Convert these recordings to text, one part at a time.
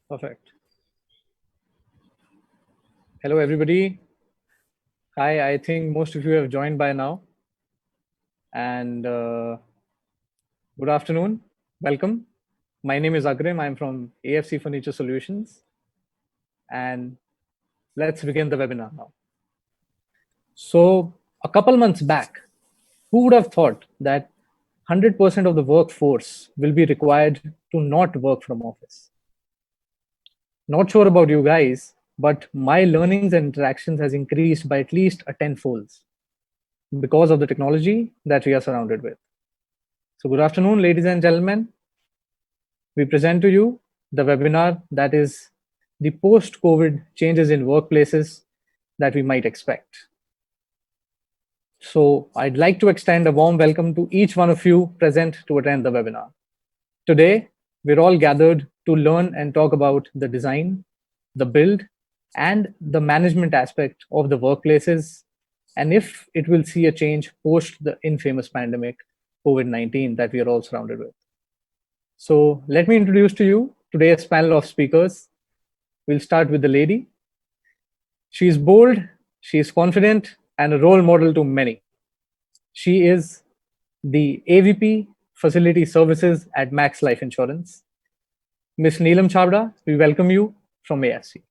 Perfect. Hello, everybody. Hi, I think most of you have joined by now. And good afternoon. Welcome. My name is Agrim. I'm from AFC Furniture Solutions. And let's begin the webinar now. So, a couple months back, who would have thought that 100% of the workforce will be required to not work from office? Not sure about you guys, but my learnings and interactions has increased by at least a tenfolds because of the technology that we are surrounded with. So good afternoon, ladies and gentlemen. We present to you the webinar that is the post-COVID changes in workplaces that we might expect. So I'd like to extend a warm welcome to each one of you present to attend the webinar. Today, we're all gathered to learn and talk about the design, the build, and the management aspect of the workplaces, and if it will see a change post the infamous pandemic, COVID-19, that we are all surrounded with. So let me introduce to you today's panel of speakers. We'll start with the lady. She's bold, she's confident, and a role model to many. She is the AVP Facility Services at Max Life Insurance. Ms. Neelam Chavda, we welcome you from AFC.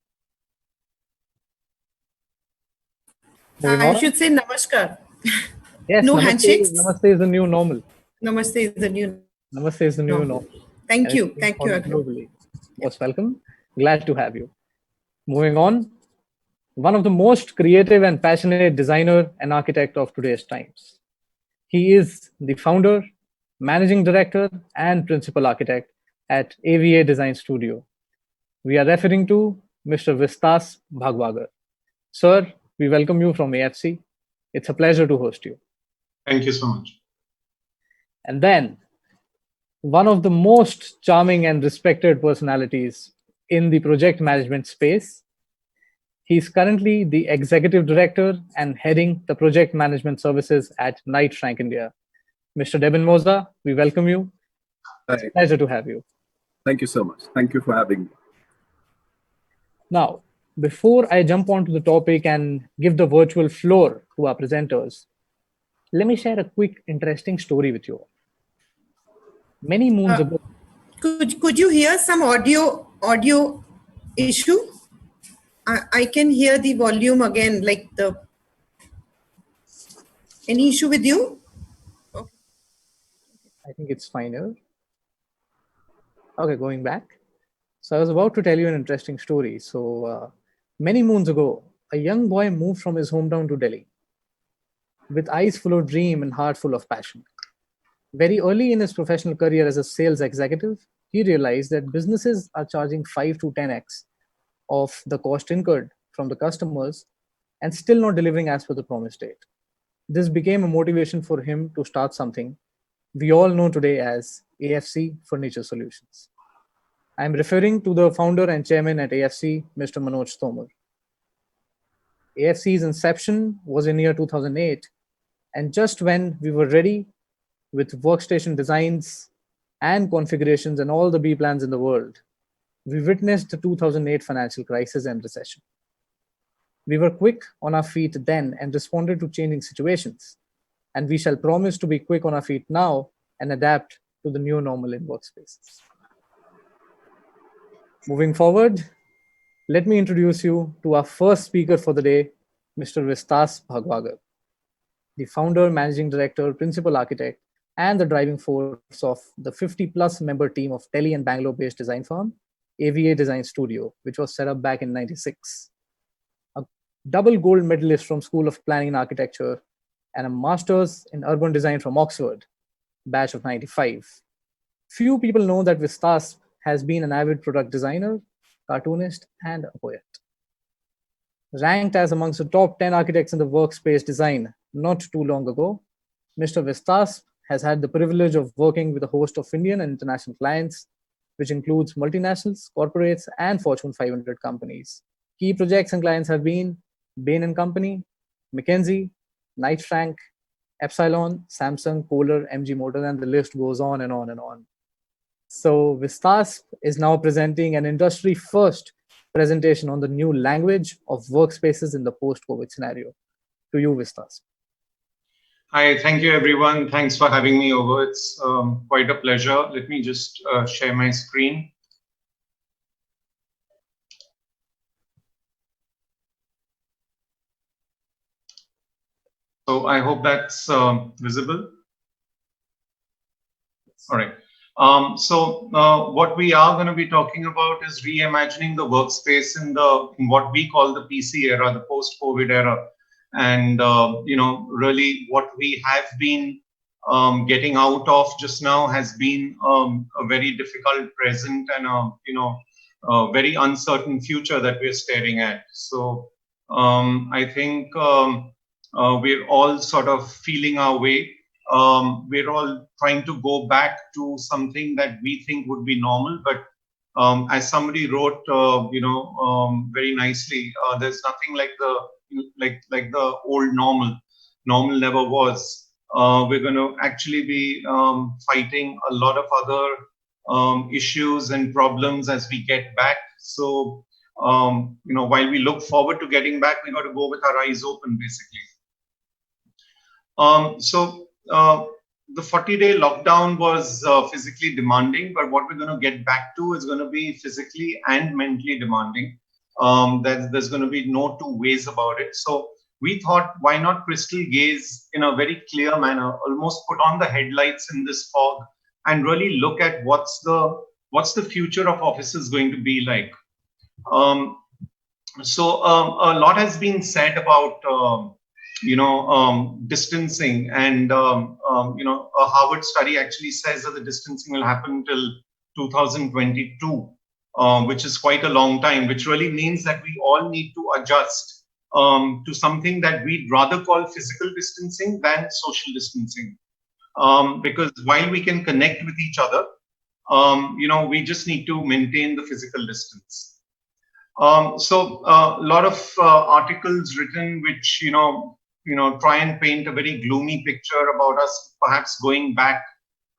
I should say namaskar. Yes, no namaste, handshakes. Namaste is the new normal. Namaste is the new. Namaste is the new normal. Thank you. Thank you, Agrim. Globally. Most welcome. Glad to have you. Moving on, one of the most creative and passionate designer and architect of today's times. He is the founder, managing director, and principal architect at AVA Design Studio. We are referring to Mr. Vistas Bhagwagar. Sir, we welcome you from AFC. It's a pleasure to host you. Thank you so much. And then, one of the most charming and respected personalities in the project management space. He's currently the executive director and heading the project management services at Knight Frank India. Mr. Devon Musa, we welcome you. It's a pleasure to have you. Thank you so much. Thank you for having me. Now, before I jump onto the topic and give the virtual floor to our presenters, let me share a quick, interesting story with you all. Many moons ago. Could you hear some audio issue? I can hear the volume again, like the. Any issue with you? Okay. I think it's fine here. Okay, going back. So I was about to tell you an interesting story. So many moons ago, a young boy moved from his hometown to Delhi with eyes full of dream and heart full of passion. Very early in his professional career as a sales executive, he realized that businesses are charging 5 to 10x of the cost incurred from the customers and still not delivering as per the promised date. This became a motivation for him to start something we all know today as AFC Furniture Solutions. I'm referring to the founder and chairman at AFC, Mr. Manoj Tomar. AFC's inception was in year 2008, and just when we were ready with workstation designs and configurations and all the B plans in the world, we witnessed the 2008 financial crisis and recession. We were quick on our feet then and responded to changing situations, and we shall promise to be quick on our feet now and adapt to the new normal in workspaces. Moving forward, let me introduce you to our first speaker for the day, Mr. Vistas Bhagwagar, the founder, managing director, principal architect, and the driving force of the 50-plus member team of Delhi and Bangalore-based design firm, AVA Design Studio, which was set up back in '96. A double gold medalist from School of Planning and Architecture, and a master's in urban design from Oxford, batch of '95. Few people know that Vistas has been an avid product designer, cartoonist, and a poet. Ranked as amongst the top 10 architects in the workspace design not too long ago, Mr. Vistas has had the privilege of working with a host of Indian and international clients, which includes multinationals, corporates, and Fortune 500 companies. Key projects and clients have been Bain & Company, McKinsey, Knight Frank, Epsilon, Samsung, Kohler, MG Motors, and the list goes on and on and on. So Vistas is now presenting an industry-first presentation on the new language of workspaces in the post-COVID scenario. To you, Vistas. Hi, thank you everyone. Thanks for having me over. It's quite a pleasure. Let me just share my screen. So I hope that's visible. All right. What we are going to be talking about is reimagining the workspace in what we call the PC era, the post-COVID era. And, really what we have been getting out of just now has been a very difficult present and, a very uncertain future that we're staring at. So I think we're all sort of feeling our way. We're all trying to go back to something that we think would be normal, but as somebody wrote, very nicely, there's nothing like the old normal. Normal never was. We're going to actually be fighting a lot of other issues and problems as we get back. So, while we look forward to getting back, we got to go with our eyes open, basically. The 40-day lockdown was physically demanding, but what we're going to get back to is going to be physically and mentally demanding. There's going to be no two ways about it. So we thought, why not crystal gaze in a very clear manner, almost put on the headlights in this fog and really look at what's the future of offices going to be like. A lot has been said about distancing, and a Harvard study actually says that the distancing will happen till 2022, which is quite a long time, which really means that we all need to adjust to something that we'd rather call physical distancing than social distancing, because while we can connect with each other, we just need to maintain the physical distance. A lot of articles written which try and paint a very gloomy picture about us perhaps going back,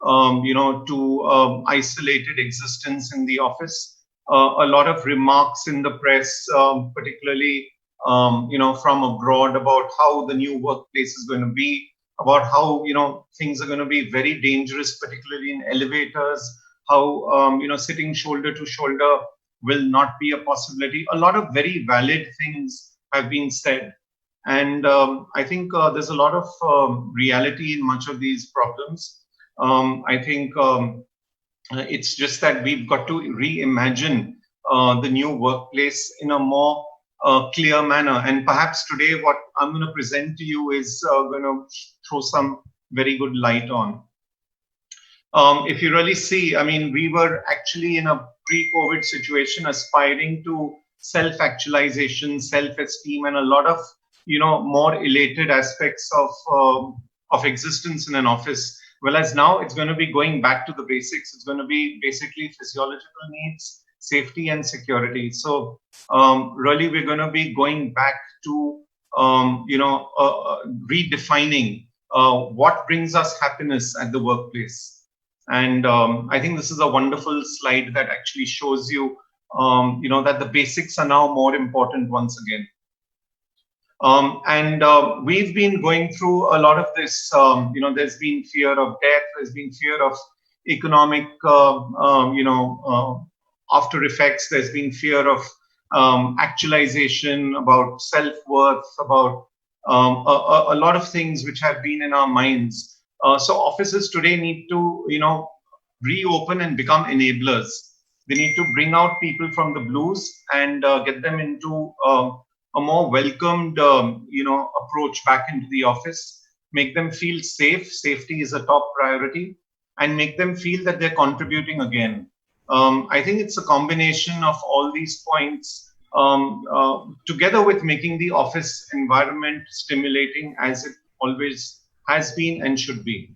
to isolated existence in the office. A lot of remarks in the press, particularly, from abroad, about how the new workplace is going to be, about how, things are going to be very dangerous, particularly in elevators, how, sitting shoulder to shoulder will not be a possibility. A lot of very valid things have been said. And I think there's a lot of reality in much of these problems. I think it's just that we've got to reimagine the new workplace in a more clear manner. And perhaps today what I'm going to present to you is going to throw some very good light on. If you really see, I mean, we were actually in a pre-COVID situation aspiring to self-actualization, self-esteem, and a lot of more elated aspects of existence in an office. Whereas now it's going to be going back to the basics. It's going to be basically physiological needs, safety, and security. So really, we're going to be going back to redefining what brings us happiness at the workplace. And I think this is a wonderful slide that actually shows you, that the basics are now more important once again. We've been going through a lot of this. There's been fear of death. There's been fear of economic, after effects. There's been fear of actualization, about self-worth, about a lot of things which have been in our minds. So offices today need to, reopen and become enablers. They need to bring out people from the blues and get them into a more welcomed, approach back into the office, make them feel safe. Safety is a top priority, and make them feel that they're contributing again. I think it's a combination of all these points, together with making the office environment stimulating as it always has been and should be.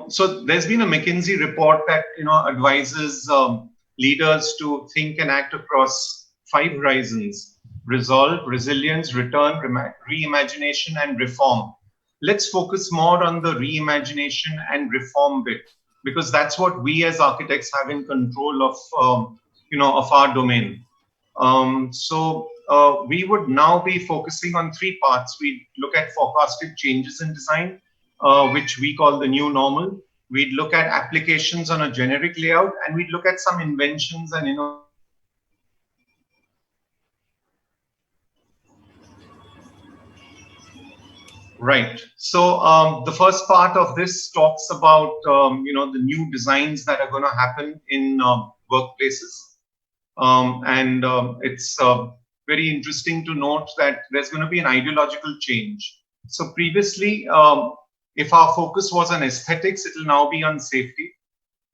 So there's been a McKinsey report that advises leaders to think and act across 5 horizons: resolve, resilience, return, reimagination, and reform. Let's focus more on the reimagination and reform bit. because that's what we as architects have in control of, of our domain. We would now be focusing on three parts. We look at forecasted changes in design, which we call the new normal. We'd look at applications on a generic layout, and we'd look at some inventions and Right. So the first part of this talks about the new designs that are going to happen in workplaces, and it's very interesting to note that there's going to be an ideological change. So previously, if our focus was on aesthetics, it will now be on safety.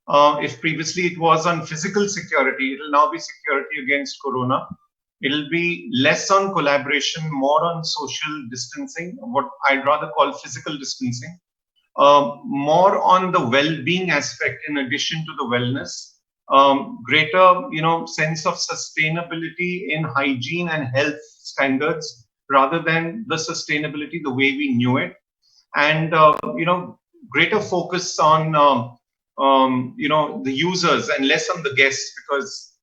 If previously it was on physical security, it will now be security against corona. It'll be less on collaboration, more on social distancing, what I'd rather call physical distancing, more on the well-being aspect in addition to the wellness, greater, sense of sustainability in hygiene and health standards rather than the sustainability the way we knew it, and greater focus on the users and less on the guests, because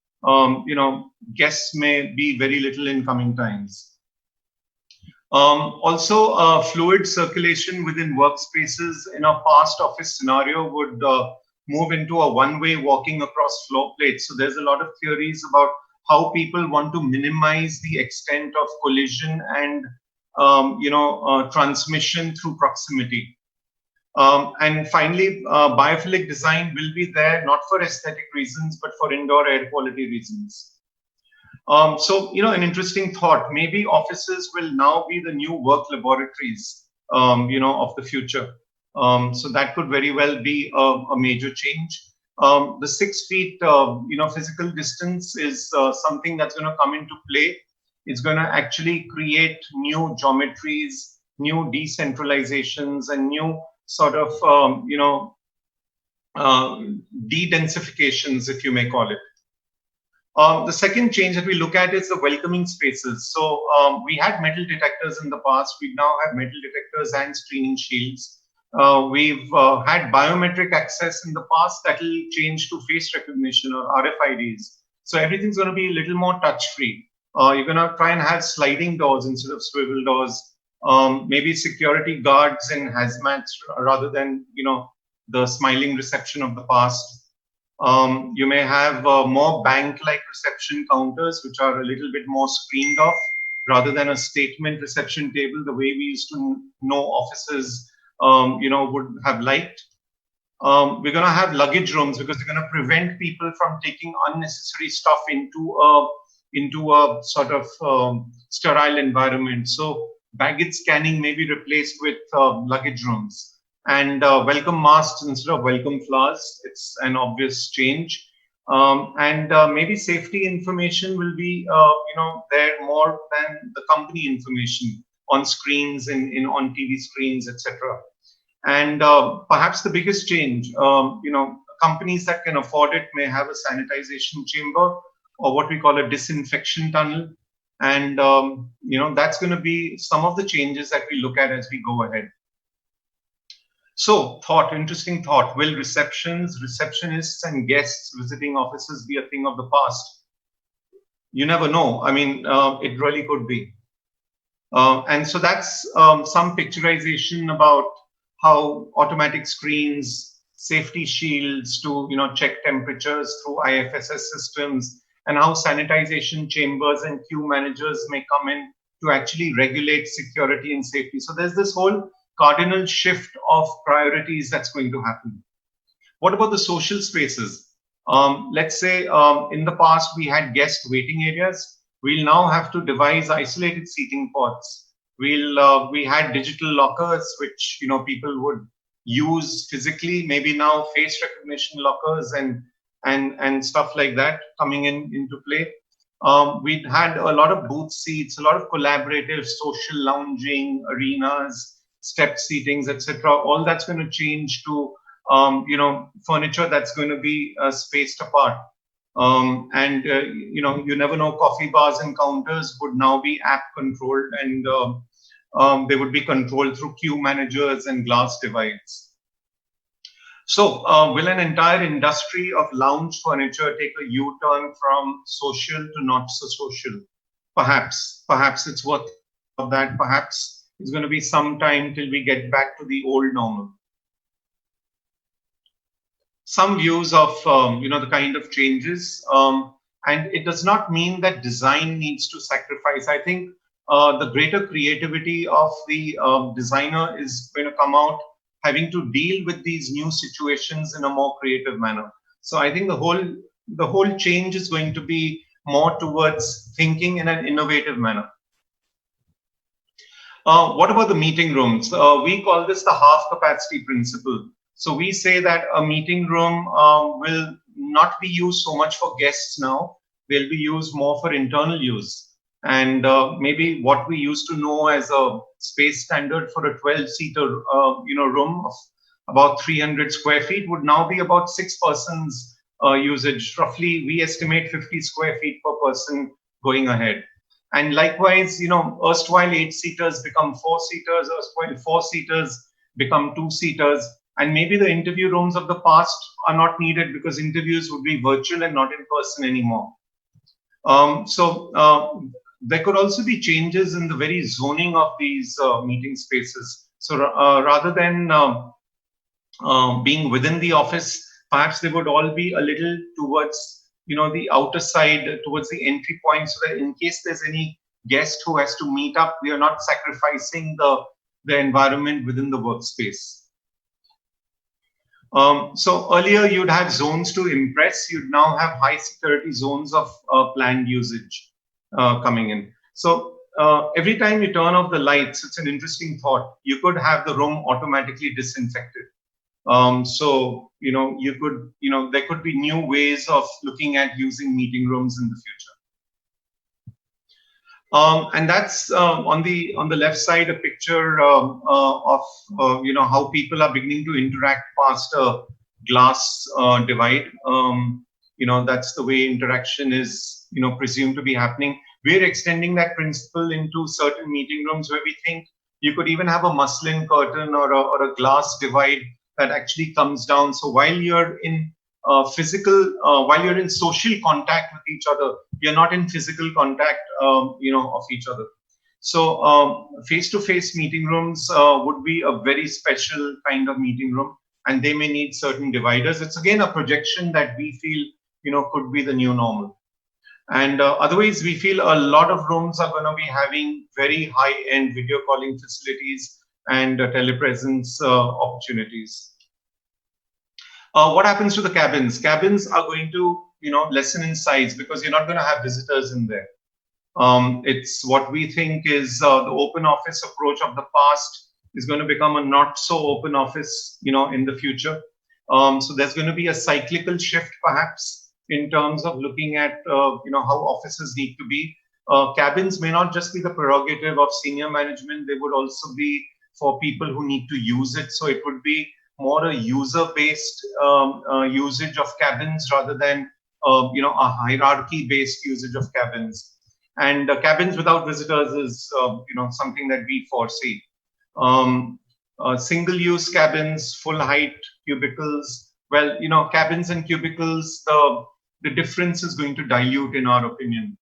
guests may be very little in coming times. Also, fluid circulation within workspaces in a past office scenario would move into a one-way walking across floor plates. So there's a lot of theories about how people want to minimize the extent of collision and transmission through proximity. And finally, biophilic design will be there not for aesthetic reasons, but for indoor air quality reasons. An interesting thought, maybe offices will now be the new work laboratories, of the future. So that could very well be a major change. The 6 feet, physical distance is something that's going to come into play. It's going to actually create new geometries, new decentralizations, and new sort of, de-densifications, if you may call it. The second change that we look at is the welcoming spaces. So we had metal detectors in the past. We now have metal detectors and screening shields. We've had biometric access in the past that will change to face recognition or RFIDs. So everything's going to be a little more touch-free. You're going to try and have sliding doors instead of swivel doors. Maybe security guards in hazmats rather than, the smiling reception of the past. You may have more bank-like reception counters, which are a little bit more screened off, rather than a statement reception table, the way we used to know offices, would have liked. We're going to have luggage rooms because we're going to prevent people from taking unnecessary stuff into a sort of sterile environment. So baggage scanning may be replaced with luggage rooms. And welcome masks instead of welcome flowers. It's an obvious change. And maybe safety information will be, there more than the company information on screens, on TV screens, etc. And perhaps the biggest change, companies that can afford it may have a sanitization chamber or what we call a disinfection tunnel. And, that's going to be some of the changes that we look at as we go ahead. So interesting thought, will receptionists and guests visiting offices be a thing of the past? You never know. I mean, it really could be. And so that's some picturization about how automatic screens, safety shields to, check temperatures through IFSS systems, and how sanitization chambers and queue managers may come in to actually regulate security and safety. So there's this whole cardinal shift of priorities that's going to happen. What about the social spaces? Let's say in the past we had guest waiting areas. We'll now have to devise isolated seating pods. We had digital lockers, which people would use physically. Maybe now face recognition lockers and stuff like that coming into play. We'd had a lot of booth seats, a lot of collaborative social lounging arenas, step seatings, etc. All that's going to change to furniture that's going to be spaced apart. And you never know, coffee bars and counters would now be app controlled, and they would be controlled through queue managers and glass divides. So will an entire industry of lounge furniture take a U-turn from social to not so social? Perhaps it's worth about that. Perhaps it's going to be some time till we get back to the old normal. Some views of the kind of changes, and it does not mean that design needs to sacrifice. I think the greater creativity of the designer is going to come out having to deal with these new situations in a more creative manner. So I think the whole change is going to be more towards thinking in an innovative manner. What about the meeting rooms? We call this the half capacity principle. So we say that a meeting room will not be used so much for guests now. They'll be used more for internal use. And maybe what we used to know as a space standard for a 12-seater room of about 300 square feet would now be about 6 persons usage. Roughly, we estimate 50 square feet per person going ahead. And likewise, erstwhile 8-seaters become 4-seaters, erstwhile 4-seaters become 2-seaters. And maybe the interview rooms of the past are not needed because interviews would be virtual and not in person anymore. There could also be changes in the very zoning of these meeting spaces. So rather than being within the office, perhaps they would all be a little towards the outer side, towards the entry point, so that in case there's any guest who has to meet up, we are not sacrificing the environment within the workspace. So earlier you'd have zones to impress. You'd now have high security zones of planned usage coming in. So every time you turn off the lights, it's an interesting thought. You could have the room automatically disinfected. So you could, there could be new ways of looking at using meeting rooms in the future. And that's on the left side a picture of how people are beginning to interact past a glass divide. That's the way interaction is presumed to be happening. We're extending that principle into certain meeting rooms where we think you could even have a muslin curtain or a glass divide that actually comes down. So while you're in while you're in social contact with each other, you're not in physical contact, of each other. So face-to-face meeting rooms would be a very special kind of meeting room, and they may need certain dividers. It's again a projection that we feel, could be the new normal. And otherwise, we feel a lot of rooms are going to be having very high-end video calling facilities and telepresence opportunities. What happens to the cabins? Cabins are going to, lessen in size because you're not going to have visitors in there. It's what we think is the open office approach of the past is going to become a not so open office, in the future. So there's going to be a cyclical shift, perhaps, in terms of looking at, how offices need to be. Cabins may not just be the prerogative of senior management; they would also be for people who need to use it. So it would be more a user-based usage of cabins rather than a hierarchy-based usage of cabins. And cabins without visitors is something that we foresee. Single-use cabins, full-height cubicles. Well, cabins and cubicles, the difference is going to dilute, in our opinion.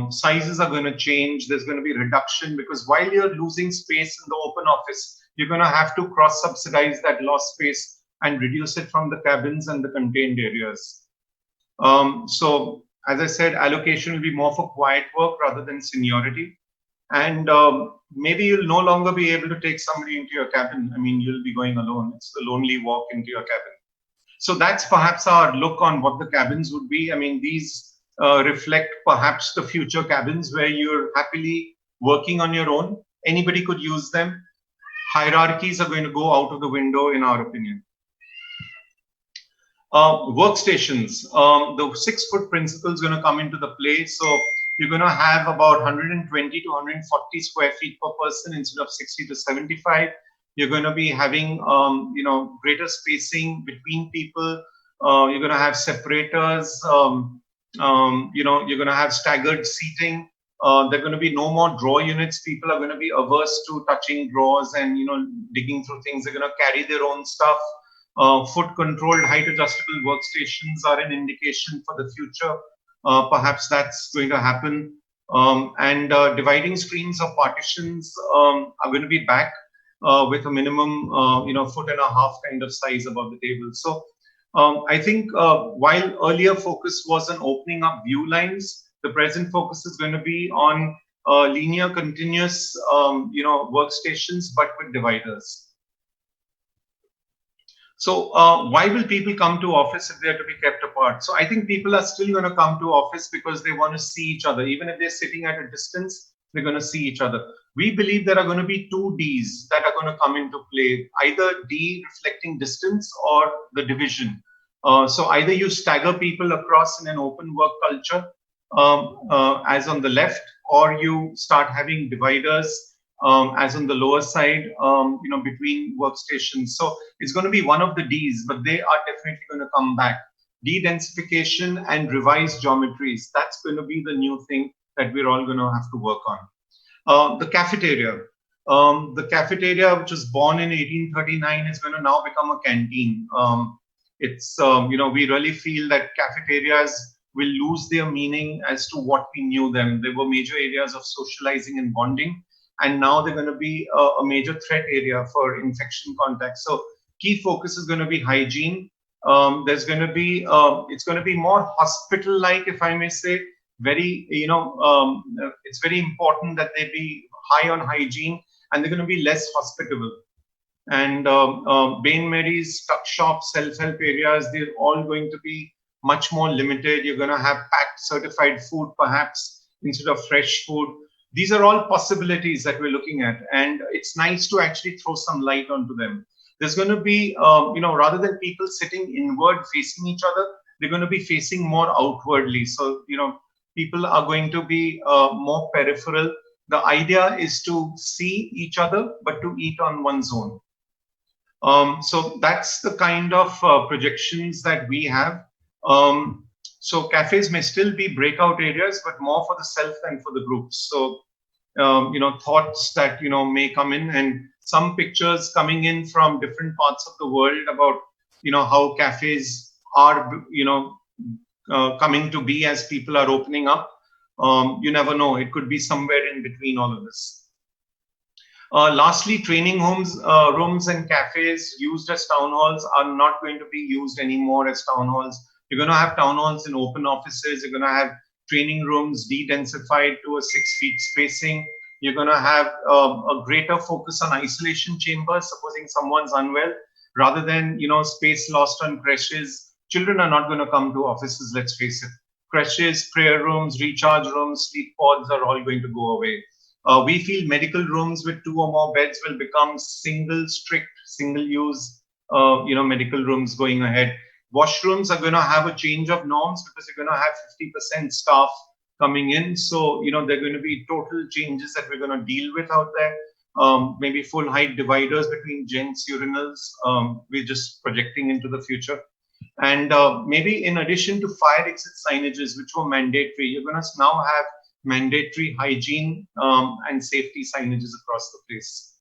Sizes are going to change. There's going to be reduction because while you're losing space in the open office, you're going to have to cross-subsidize that lost space and reduce it from the cabins and the contained areas. So, as I said, allocation will be more for quiet work rather than seniority. And maybe you'll no longer be able to take somebody into your cabin. I mean, you'll be going alone. It's the lonely walk into your cabin. So that's perhaps our look on what the cabins would be. I mean, these reflect perhaps the future cabins where you're happily working on your own. Anybody could use them. Hierarchies are going to go out of the window, in our opinion. Workstations, the 6-foot principle is going to come into the play. So you're going to have about 120 to 140 square feet per person instead of 60 to 75. You're going to be having, greater spacing between people. You're going to have separators. You're going to have staggered seating. There are going to be no more drawer units. People are going to be averse to touching drawers and, digging through things. They're going to carry their own stuff. Foot-controlled, height-adjustable workstations are an indication for the future. Perhaps that's going to happen. And dividing screens or partitions are going to be back with a minimum, 1.5 foot kind of size above the table. So I think while earlier focus was on opening up view lines, the present focus is going to be on linear, continuous, workstations, but with dividers. So why will people come to office if they are to be kept apart? So I think people are still going to come to office because they want to see each other. Even if they're sitting at a distance, they're going to see each other. We believe there are going to be 2 Ds that are going to come into play, either D reflecting distance or the division. So either you stagger people across in an open work culture, as on the left, or you start having dividers as on the lower side, between workstations. So it's going to be one of the Ds, but they are definitely going to come back. De-densification and revised geometries. That's going to be the new thing that we're all going to have to work on. The cafeteria. The cafeteria, which was born in 1839, is going to now become a canteen. We really feel that cafeterias will lose their meaning as to what we knew them. They were major areas of socializing and bonding. And now they're going to be a major threat area for infection contact. So key focus is going to be hygiene. There's going to be, it's going to be more hospital-like, if I may say. Very, it's very important that they be high on hygiene, and they're going to be less hospitable. And Bain Mary's, tuck shops, self-help areas, they're all going to be much more limited. You're going to have packed certified food, perhaps, instead of fresh food. These are all possibilities that we're looking at, and it's nice to actually throw some light onto them. There's going to be, rather than people sitting inward facing each other, they're going to be facing more outwardly. So, people are going to be more peripheral. The idea is to see each other, but to eat on one's own. So that's the kind of projections that we have. So cafes may still be breakout areas, but more for the self than for the groups. So, thoughts that, may come in, and some pictures coming in from different parts of the world about, how cafes are, coming to be as people are opening up. You never know. It could be somewhere in between all of this. Lastly, training rooms and cafes used as town halls are not going to be used anymore as town halls. You're going to have town halls in open offices. You're going to have training rooms de-densified to a 6 feet spacing. You're going to have a greater focus on isolation chambers, supposing someone's unwell, rather than, space lost on creches. Children are not going to come to offices, let's face it. Creches, prayer rooms, recharge rooms, sleep pods are all going to go away. We feel medical rooms with 2 or more beds will become strict, single-use, medical rooms going ahead. Washrooms are going to have a change of norms because you're going to have 50% staff coming in. So, there are going to be total changes that we're going to deal with out there. Maybe full height dividers between gents urinals. We're just projecting into the future. And maybe in addition to fire exit signages, which were mandatory, you're going to now have mandatory hygiene and safety signages across the place.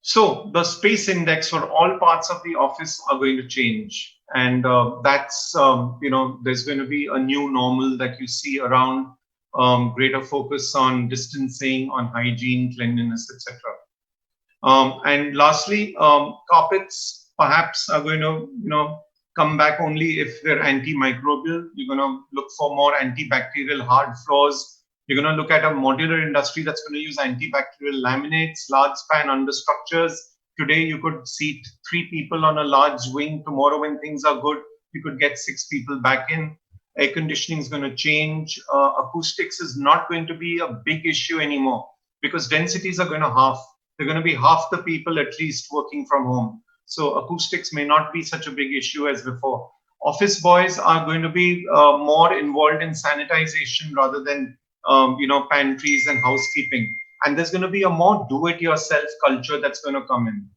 So the space index for all parts of the office are going to change. And that's, there's going to be a new normal that you see around greater focus on distancing, on hygiene, cleanliness, etc. And lastly, carpets perhaps are going to, come back only if they're antimicrobial. You're going to look for more antibacterial hard floors. You're going to look at a modular industry that's going to use antibacterial laminates, large span understructures. Today, you could seat 3 people on a large wing. Tomorrow, when things are good, you could get 6 people back in. Air conditioning is going to change. Acoustics is not going to be a big issue anymore because densities are going to half. They're going to be half the people at least working from home. So acoustics may not be such a big issue as before. Office boys are going to be more involved in sanitization rather than pantries and housekeeping. And there's going to be a more do-it-yourself culture that's going to come in.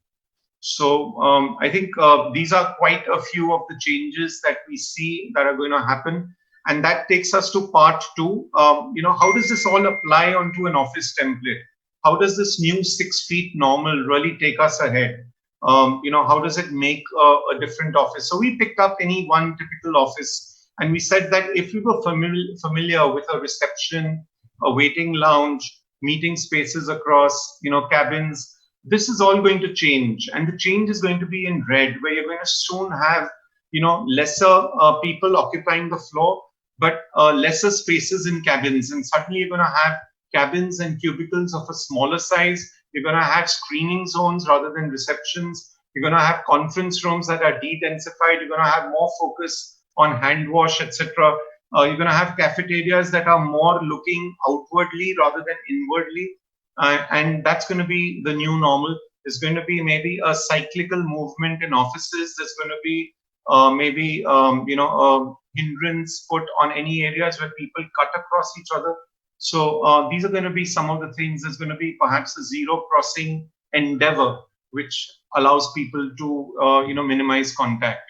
So I think these are quite a few of the changes that we see that are going to happen. And that takes us to part 2. How does this all apply onto an office template? How does this new 6 feet normal really take us ahead? How does it make a different office? So we picked up any one typical office, and we said that if we were familiar with a reception, a waiting lounge, meeting spaces across, cabins, this is all going to change, and the change is going to be in red, where you're going to soon have, lesser people occupying the floor, but lesser spaces in cabins, and suddenly you're going to have cabins and cubicles of a smaller size. You're going to have screening zones rather than receptions. You're going to have conference rooms that are de-densified. You're going to have more focus on hand wash, etc. You're going to have cafeterias that are more looking outwardly rather than inwardly. And that's going to be the new normal. There's going to be maybe a cyclical movement in offices. There's going to be maybe, a hindrance put on any areas where people cut across each other. So these are going to be some of the things. There's going to be perhaps a zero crossing endeavor, which allows people to, minimize contact.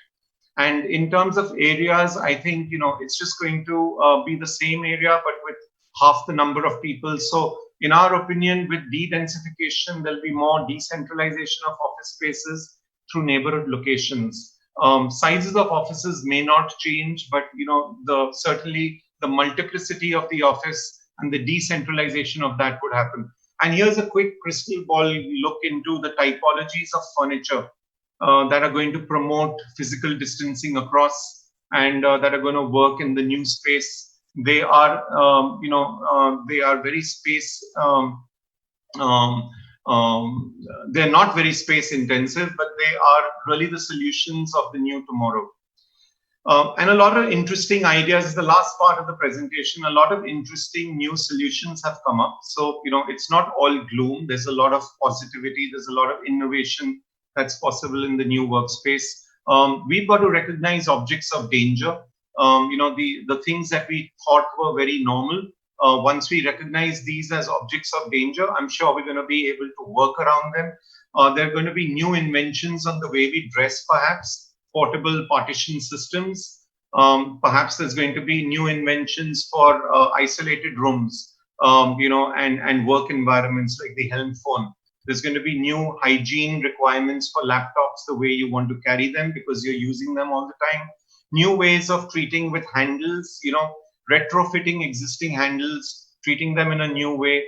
And in terms of areas, I think, it's just going to be the same area, but with half the number of people. So in our opinion, with de-densification, there'll be more decentralization of office spaces through neighborhood locations. Sizes of offices may not change, but, certainly the multiplicity of the office and the decentralization of that would happen. And here's a quick crystal ball look into the typologies of furniture that are going to promote physical distancing across, and that are going to work in the new space. They are, they are very space. They're not very space intensive, but they are really the solutions of the new tomorrow. And a lot of interesting ideas is the last part of the presentation. A lot of interesting new solutions have come up. So, it's not all gloom. There's a lot of positivity. There's a lot of innovation that's possible in the new workspace. We've got to recognize objects of danger. The things that we thought were very normal. Once we recognize these as objects of danger, I'm sure we're going to be able to work around them. There are going to be new inventions on the way we dress, perhaps. Portable partition systems. Perhaps there's going to be new inventions for isolated rooms, and work environments like the Helm phone. There's going to be new hygiene requirements for laptops, the way you want to carry them because you're using them all the time. New ways of treating with handles, retrofitting existing handles, treating them in a new way.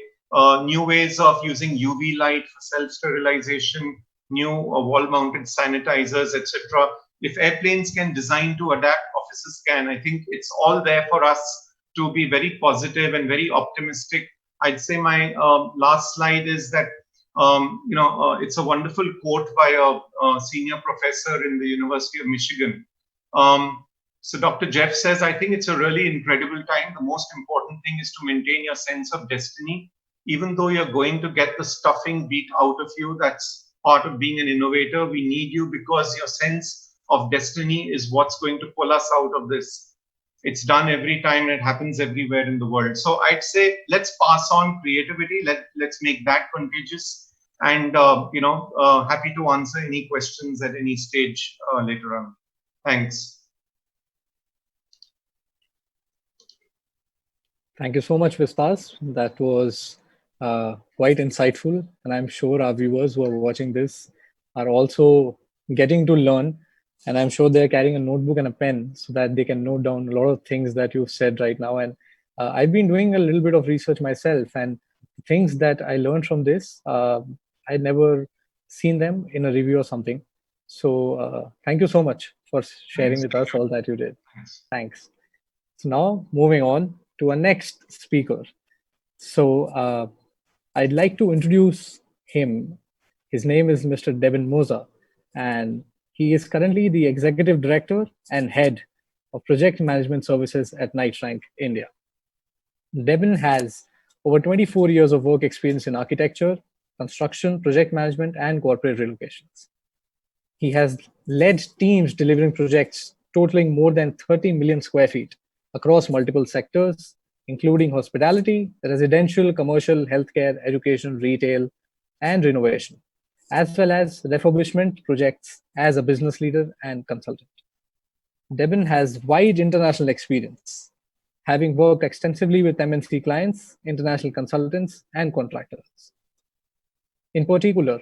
New ways of using UV light for self-sterilization, new wall-mounted sanitizers, etc. If airplanes can design to adapt, offices can. I think it's all there for us to be very positive and very optimistic. I'd say my last slide is that, it's a wonderful quote by a senior professor in the University of Michigan. So Dr. Jeff says, I think it's a really incredible time. The most important thing is to maintain your sense of destiny. Even though you're going to get the stuffing beat out of you, that's part of being an innovator. We need you because your sense of destiny is what's going to pull us out of this. It's done every time and it happens everywhere in the world. So I'd say let's pass on creativity. Let's make that contagious, and happy to answer any questions at any stage later on. Thanks. Thank you so much, Vistas. That was quite insightful, and I'm sure our viewers who are watching this are also getting to learn. And I'm sure they're carrying a notebook and a pen so that they can note down a lot of things that you've said right now. And I've been doing a little bit of research myself, and things that I learned from this, I'd never seen them in a review or something. So thank you so much for sharing with us all that you did. Thanks. So now moving on to our next speaker. So I'd like to introduce him. His name is Mr. Devon Musa, and he is currently the Executive Director and Head of Project Management Services at Knight Frank, India. Devon has over 24 years of work experience in architecture, construction, project management, and corporate relocations. He has led teams delivering projects totaling more than 30 million square feet across multiple sectors, including hospitality, residential, commercial, healthcare, education, retail, and renovation, as well as refurbishment projects as a business leader and consultant. Devon has wide international experience, having worked extensively with MNC clients, international consultants, and contractors. In particular,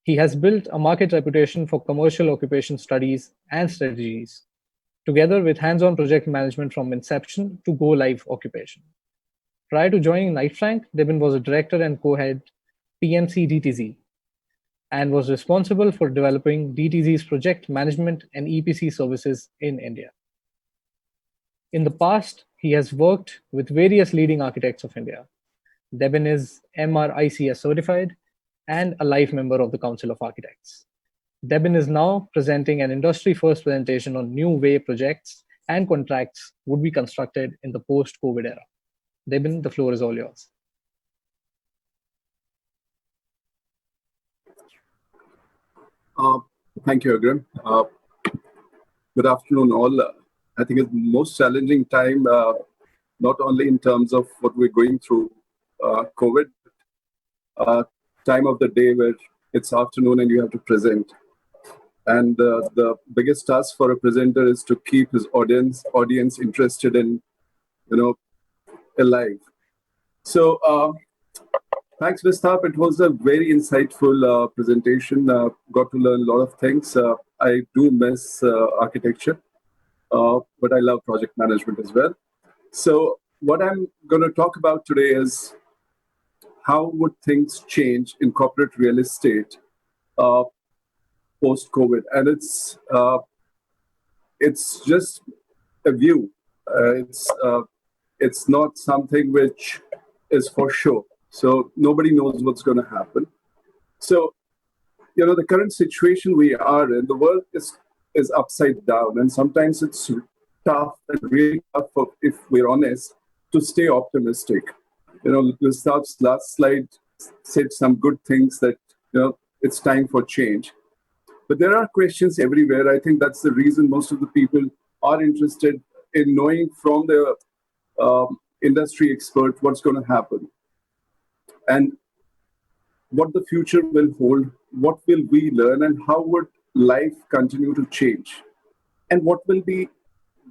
He has built a market reputation for commercial occupation studies and strategies, together with hands-on project management from inception to go-live occupation. Prior to joining Knight Frank, Devon was a director and co-head PMC DTZ and was responsible for developing DTZ's project management and EPC services in India. In the past, he has worked with various leading architects of India. Devon is MRICS certified and a life member of the Council of Architects. Devon is now presenting an industry-first presentation on new way projects and contracts would be constructed in the post-COVID era. Devon, the floor is all yours. Thank you, Agran. Good afternoon, all. I think it's the most challenging time, not only in terms of what we're going through, COVID, time of the day where it's afternoon and you have to present. And the biggest task for a presenter is to keep his audience interested and, alive. So thanks, Vistap. It was a very insightful presentation. Got to learn a lot of things. I do miss architecture, but I love project management as well. So what I'm going to talk about today is how would things change in corporate real estate post-COVID? And it's just a view. It's not something which is for sure. So nobody knows what's going to happen. So, the current situation we are in, the world is upside down. And sometimes it's tough and really tough, if we're honest, to stay optimistic. Gustav's last slide said some good things that, it's time for change. But there are questions everywhere. I think that's the reason most of the people are interested in knowing from the industry expert what's going to happen and what the future will hold, what will we learn, and how would life continue to change, and what will be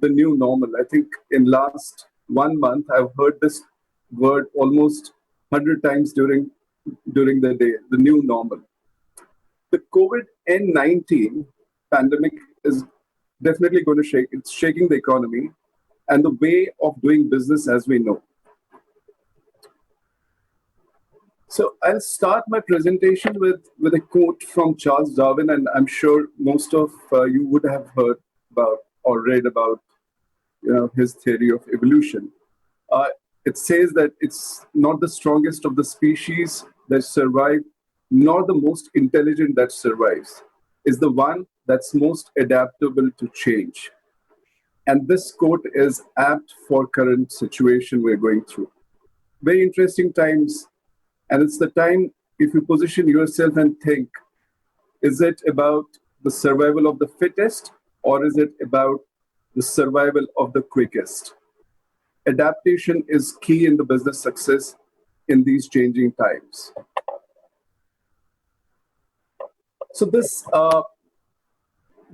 the new normal. I think in last 1 month, I've heard this word almost 100 times during the day, the new normal. The COVID-19 pandemic is definitely going to shake. It's shaking the economy and the way of doing business as we know. So I'll start my presentation with a quote from Charles Darwin, and I'm sure most of you would have heard about or read about his theory of evolution. It says that it's not the strongest of the species that survive, nor the most intelligent that survives. It's the one that's most adaptable to change. And this quote is apt for current situation we're going through. Very interesting times. And it's the time, if you position yourself and think, is it about the survival of the fittest, or is it about the survival of the quickest? Adaptation is key in the business success in these changing times. So the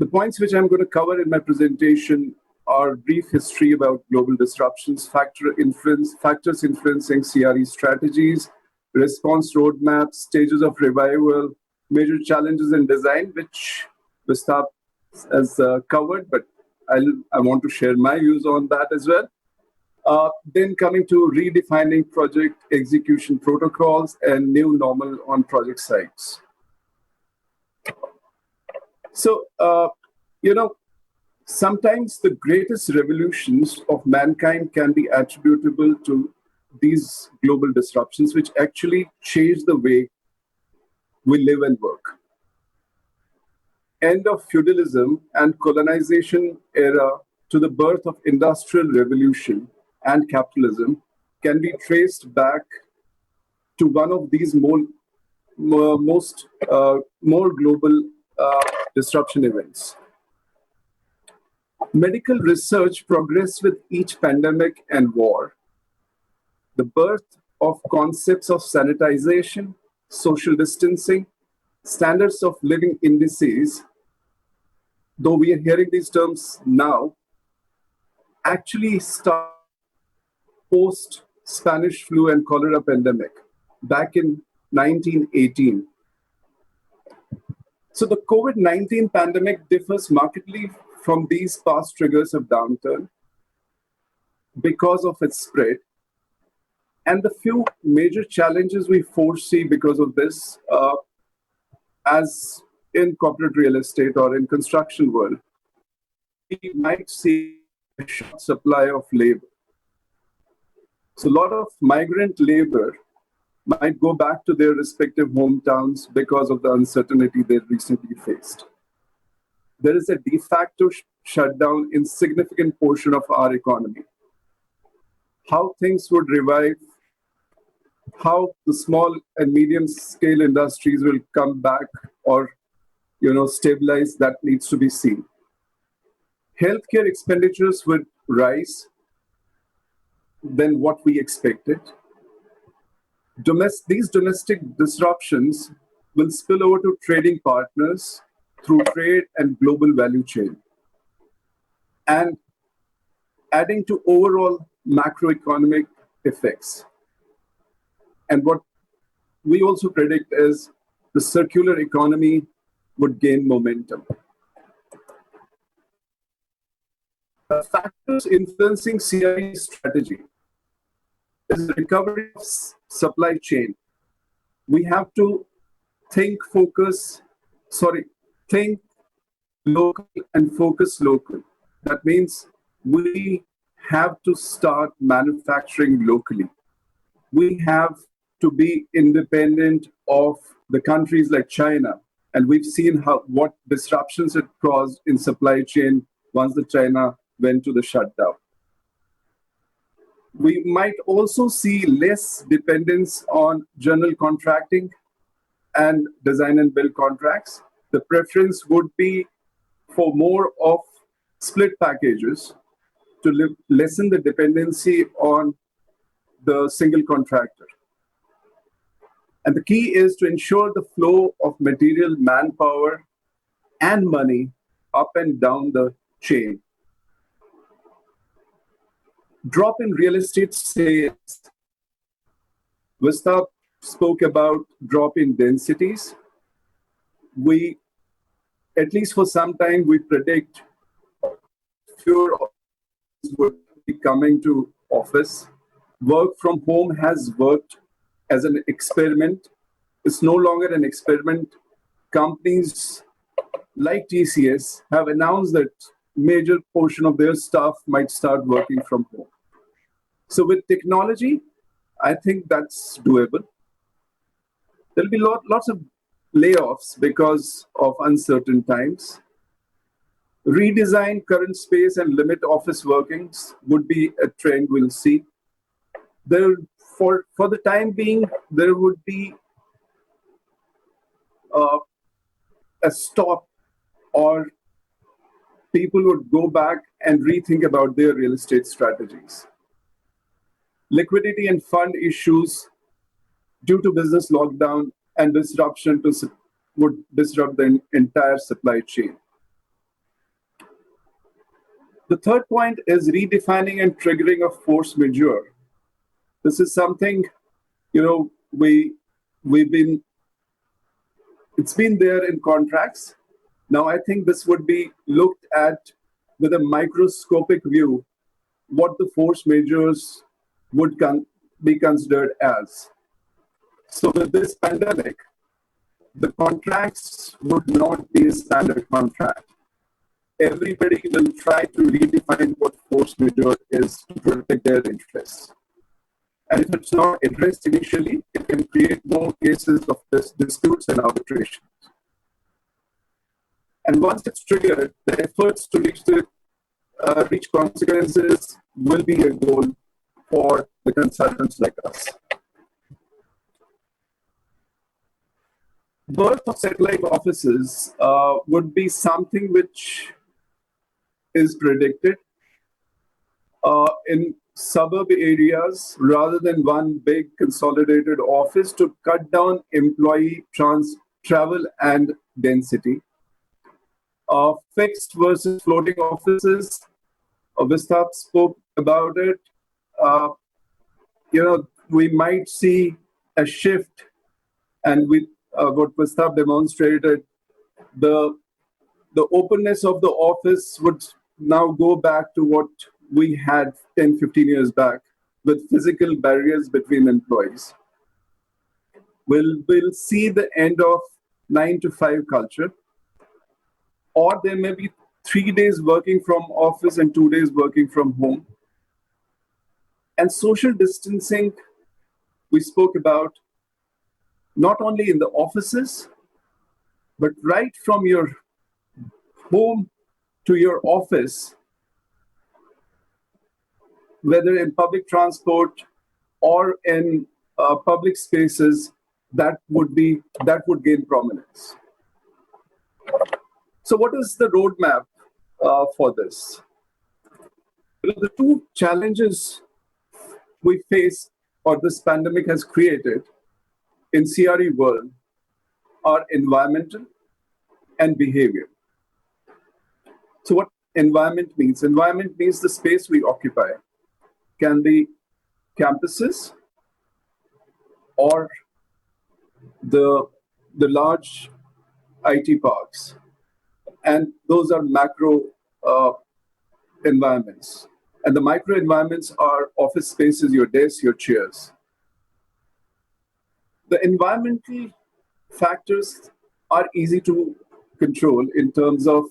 points which I'm going to cover in my presentation are brief history about global disruptions, factors influencing CRE strategies, response roadmaps, stages of revival, major challenges in design, which Gustav has covered, but I want to share my views on that as well. Then coming to redefining project execution protocols and new normal on project sites. So, sometimes the greatest revolutions of mankind can be attributable to these global disruptions, which actually change the way we live and work. End of feudalism and colonization era to the birth of industrial revolution and capitalism can be traced back to one of these more global disruption events. Medical research progressed with each pandemic and war. The birth of concepts of sanitization, social distancing, standards of living indices, though we are hearing these terms now, actually start post Spanish flu and cholera pandemic back in 1918. So the COVID-19 pandemic differs markedly from these past triggers of downturn because of its spread. And the few major challenges we foresee because of this, as in corporate real estate or in construction world, we might see a short supply of labor. So a lot of migrant labor might go back to their respective hometowns because of the uncertainty they recently faced. There is a de facto shutdown in significant portion of our economy. How things would revive, how the small and medium scale industries will come back or stabilize, that needs to be seen. Healthcare expenditures would rise than what we expected. These domestic disruptions will spill over to trading partners through trade and global value chain, and adding to overall macroeconomic effects. And what we also predict is the circular economy would gain momentum. The factors influencing CIE's strategy is the recovery of supply chain. We have to think local and focus local. That means we have to start manufacturing locally. We have to be independent of the countries like China. And we've seen what disruptions it caused in supply chain once the China went to the shutdown. We might also see less dependence on general contracting and design and build contracts. The preference would be for more of split packages to lessen the dependency on the single contractor. And the key is to ensure the flow of material, manpower, and money up and down the chain. Drop in real estate sales. Vistap spoke about drop in densities. At least for some time, we predict fewer would be coming to office. Work from home has worked as an experiment. It's no longer an experiment. Companies like TCS have announced that major portion of their staff might start working from home. So with technology, I think that's doable. There'll be lots of layoffs because of uncertain times. Redesign current space and limit office workings would be a trend we'll see. For the time being, there would be a stop, or people would go back and rethink about their real estate strategies. Liquidity and fund issues due to business lockdown and disruption would disrupt the entire supply chain. The third point is redefining and triggering of force majeure. This is something, it's been there in contracts. Now, I think this would be looked at with a microscopic view, what the force majeures would be considered as. So with this pandemic, the contracts would not be a standard contract. Everybody will try to redefine what force majeure is to protect their interests. And if it's not addressed initially, it can create more cases of disputes and arbitrations. And once it's triggered, the efforts to reach consequences will be a goal for the consultants like us. Birth of satellite offices would be something which is predicted in suburb areas rather than one big consolidated office to cut down employee travel and density. Fixed versus floating offices, Vistap spoke about it. We might see a shift, and with what Vistap demonstrated, The openness of the office would now go back to what we had 10, 15 years back, with physical barriers between employees. We'll see the end of 9 to 5 culture, or there may be 3 days working from office and 2 days working from home. And social distancing, we spoke about not only in the offices, but right from your home to your office, whether in public transport or in public spaces, that would gain prominence. So what is the roadmap for this? The two challenges we face, or this pandemic has created in CRE world, are environmental and behavior. So what environment means? Environment means the space we occupy. Can be campuses or the large IT parks. And those are macro environments. And the micro environments are office spaces, your desks, your chairs. The environmental factors are easy to control in terms of,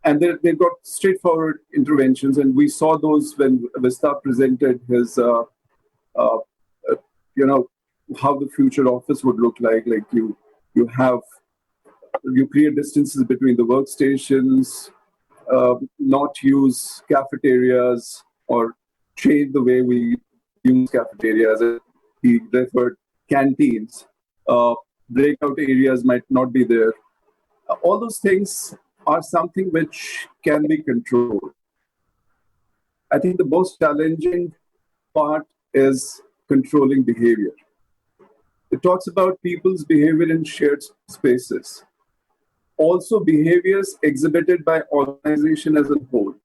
and they've got straightforward interventions, and we saw those when Vista presented his, how the future office would look like. Like you create distances between the workstations, not use cafeterias or change the way we use cafeterias. He referred canteens, breakout areas might not be there. All those things are something which can be controlled. I think the most challenging part is controlling behavior. It talks about people's behavior in shared spaces. Also behaviors exhibited by organization as a whole.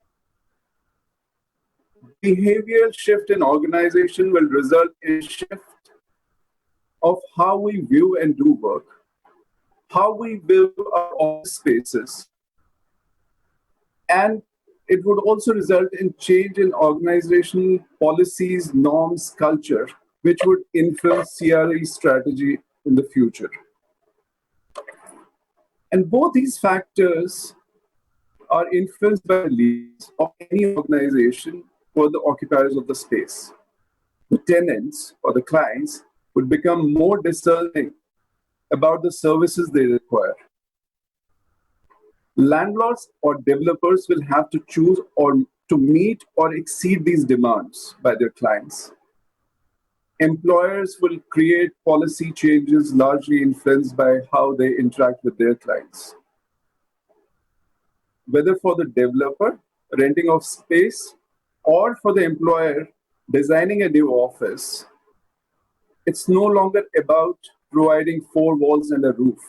Behavioral shift in organization will result in a shift of how we view and do work, how we build our office spaces, and it would also result in change in organizational policies, norms, culture, which would influence CRE strategy in the future. And both these factors are influenced by the leaders of any organization or the occupiers of the space. The tenants or the clients would become more discerning about the services they require. Landlords or developers will have to choose or to meet or exceed these demands by their clients. Employers will create policy changes largely influenced by how they interact with their clients. Whether for the developer, renting of space, or for the employer, designing a new office, it's no longer about providing 4 walls and a roof.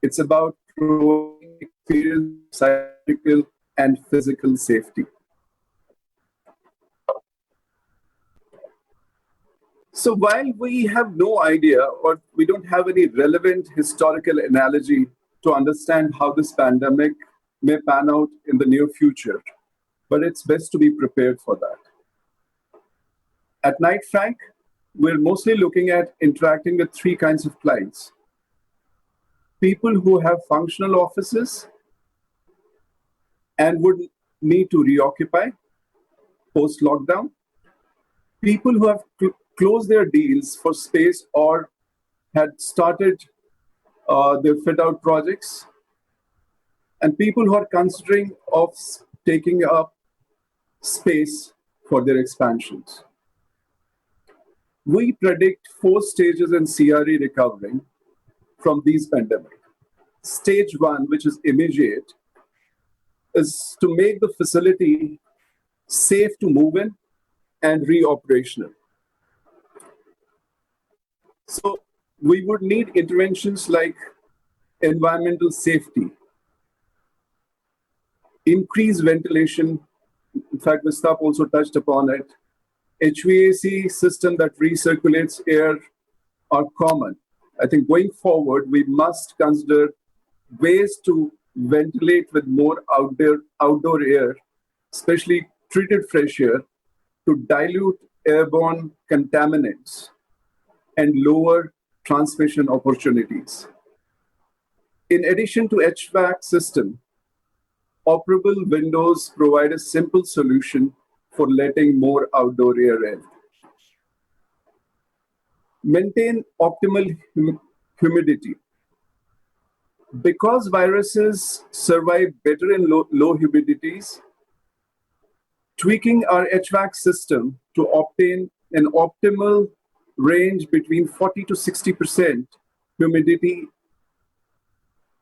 It's about providing experience, psychological and physical safety. So while we have no idea, or we don't have any relevant historical analogy to understand how this pandemic may pan out in the near future, but it's best to be prepared for that. At Knight Frank, we're mostly looking at interacting with 3 kinds of clients. People who have functional offices and would need to reoccupy post-lockdown. People who have closed their deals for space or had started their fit-out projects. And people who are considering of taking up space for their expansions. We predict 4 stages in CRE recovering from these pandemic. Stage 1, which is immediate, is to make the facility safe to move in and re-operational. So we would need interventions like environmental safety, increased ventilation. In fact, Vistap also touched upon it. HVAC system that recirculates air are common. I think going forward, we must consider ways to ventilate with more outdoor air, especially treated fresh air, to dilute airborne contaminants and lower transmission opportunities. In addition to HVAC system, operable windows provide a simple solution for letting more outdoor air in. Maintain optimal humidity. Because viruses survive better in low humidities, tweaking our HVAC system to obtain an optimal range between 40 to 60% humidity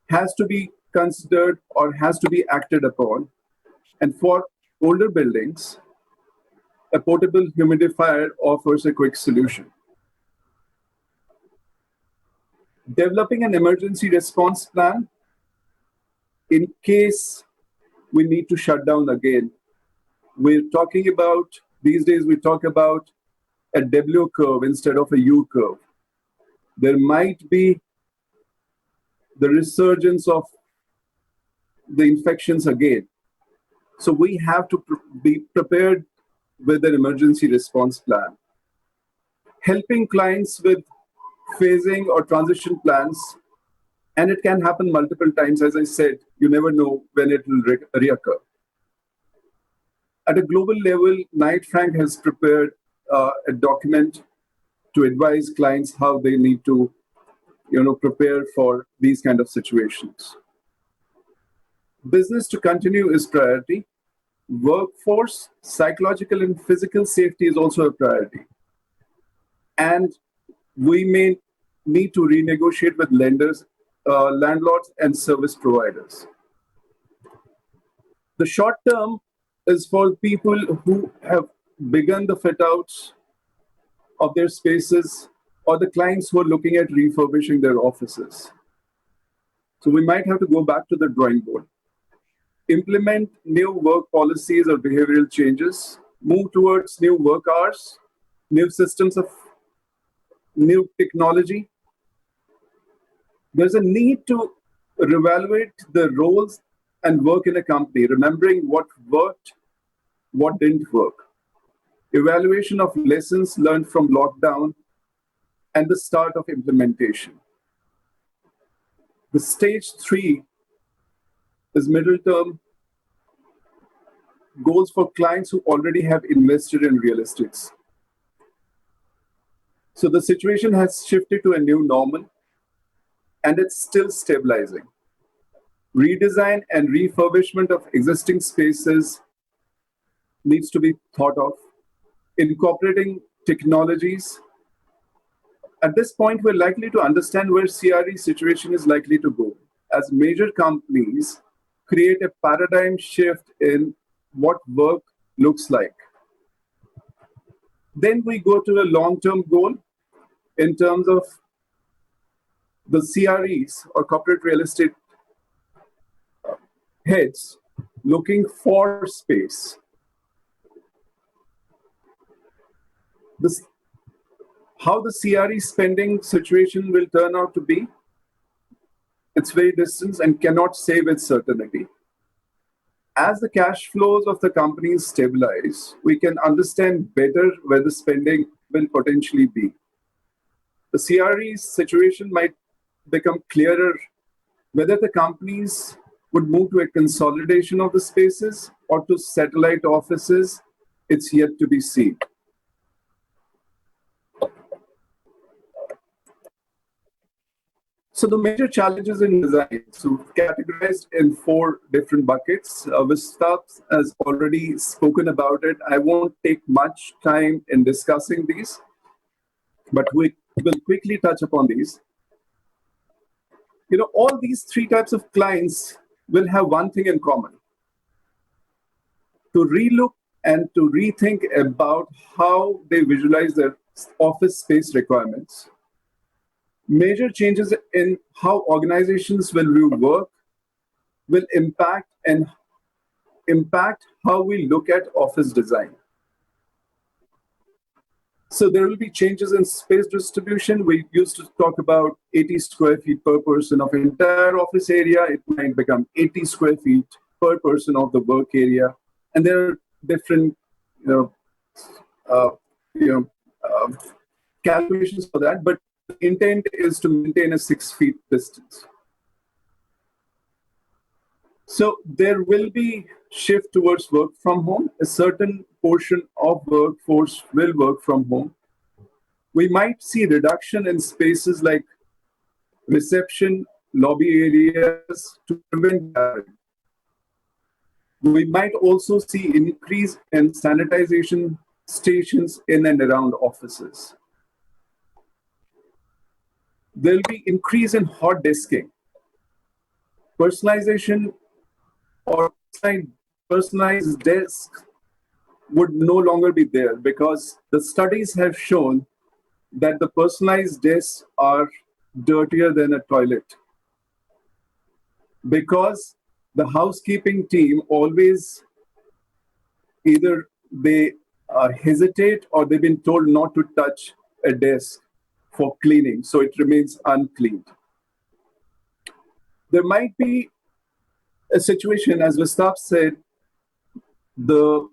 has to be considered or has to be acted upon. And for older buildings, a portable humidifier offers a quick solution. Developing an emergency response plan in case we need to shut down again. We're talking about, these days we talk about a W curve instead of a U curve. There might be the resurgence of the infections again. So we have to be prepared with an emergency response plan. Helping clients with phasing or transition plans, and it can happen multiple times. As I said, you never know when it will reoccur. At a global level, Knight Frank has prepared a document to advise clients how they need to prepare for these kind of situations. Business to continue is priority. Workforce, psychological and physical safety is also a priority. And we may need to renegotiate with lenders, landlords, and service providers. The short term is for people who have begun the fit outs of their spaces or the clients who are looking at refurbishing their offices. So we might have to go back to the drawing board. Implement new work policies or behavioral changes, move towards new work hours, new systems of new technology. There's a need to reevaluate the roles and work in a company, remembering what worked, what didn't work. Evaluation of lessons learned from lockdown and the start of implementation. The stage 3 is middle term goals for clients who already have invested in real estates. So the situation has shifted to a new normal, and it's still stabilizing. Redesign and refurbishment of existing spaces needs to be thought of. Incorporating technologies. At this point, we're likely to understand where CRE situation is likely to go, as major companies create a paradigm shift in what work looks like. Then we go to a long-term goal in terms of the CREs or corporate real estate heads looking for space. How the CRE spending situation will turn out to be, it's very distant and cannot say with certainty. As the cash flows of the companies stabilize, we can understand better where the spending will potentially be. The CRE situation might become clearer whether the companies would move to a consolidation of the spaces or to satellite offices. It's yet to be seen. So the major challenges in design, so categorized in 4 different buckets. Vistas has already spoken about it. I won't take much time in discussing these, but we will quickly touch upon these. All these 3 types of clients will have one thing in common: to relook and to rethink about how they visualize their office space requirements. Major changes in how organizations will view work will impact how we look at office design. So there will be changes in space distribution. We used to talk about 80 square feet per person of entire office area. It might become 80 square feet per person of the work area. And there are different, calculations for that. But the intent is to maintain a 6 feet distance. So there will be shift towards work from home. A certain portion of workforce will work from home. We might see reduction in spaces like reception, lobby areas to prevent gathering. We might also see increase in sanitization stations in and around offices. There'll be increase in hot desking. Personalization or personalized desk would no longer be there because the studies have shown that the personalized desks are dirtier than a toilet. Because the housekeeping team always either they hesitate or they've been told not to touch a desk for cleaning, so it remains uncleaned. There might be a situation, as Vistap said, the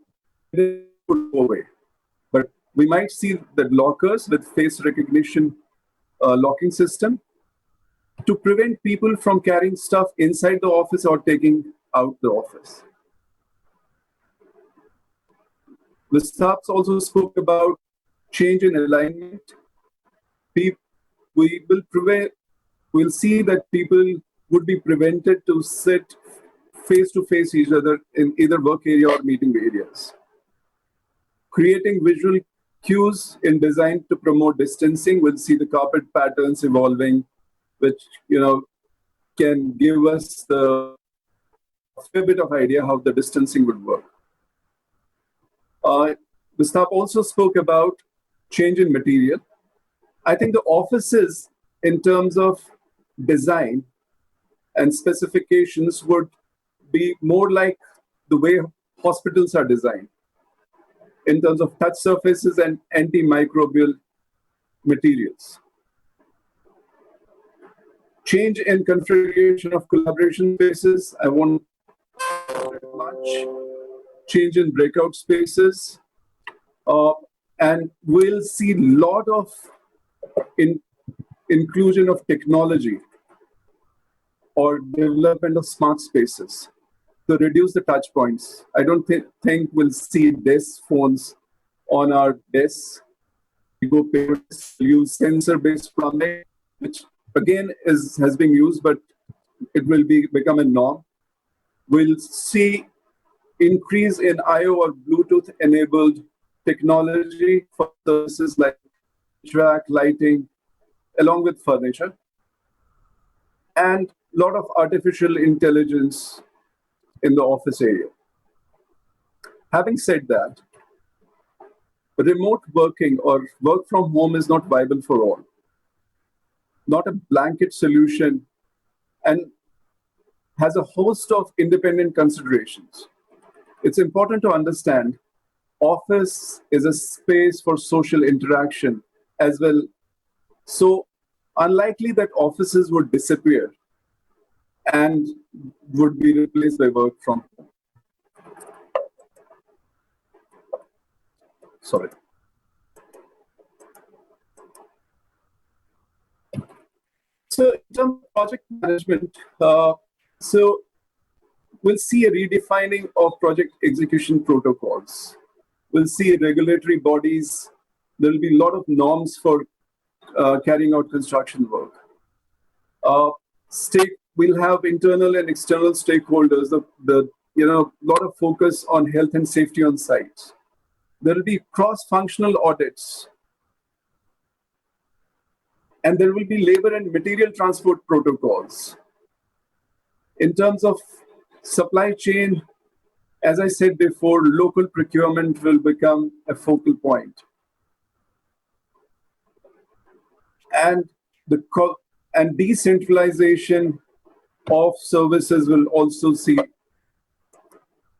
would go away. But we might see that lockers with face recognition locking system to prevent people from carrying stuff inside the office or taking out the office. Vistap also spoke about change in alignment. We'll see that people would be prevented to sit face-to-face each other in either work area or meeting areas. Creating visual cues in design to promote distancing. We'll see the carpet patterns evolving, which can give us a fair bit of idea how the distancing would work. Vistap also spoke about change in material. I think the offices, in terms of design and specifications, would be more like the way hospitals are designed in terms of touch surfaces and antimicrobial materials. Change in configuration of collaboration spaces. I won't much. Change in breakout spaces. And we'll see a lot of inclusion of technology or development of smart spaces to reduce the touch points. I don't think we'll see desk phones on our desks. We go paperless, use sensor-based plumbing, which again has been used, but it will become a norm. We'll see increase in IO or Bluetooth-enabled technology for services like HVAC, lighting, along with furniture, and a lot of artificial intelligence in the office area. Having said that, remote working or work from home is not viable for all. Not a blanket solution, and has a host of independent considerations. It's important to understand office is a space for social interaction as well. So unlikely that offices would disappear and would be replaced by work from home. Sorry. So in terms of project management, so we'll see a redefining of project execution protocols. We'll see regulatory bodies. There'll be a lot of norms for carrying out construction work. We'll have internal and external stakeholders. Lot of focus on health and safety on sites. There will be cross-functional audits. And there will be labor and material transport protocols. In terms of supply chain, as I said before, local procurement will become a focal point. And decentralization of services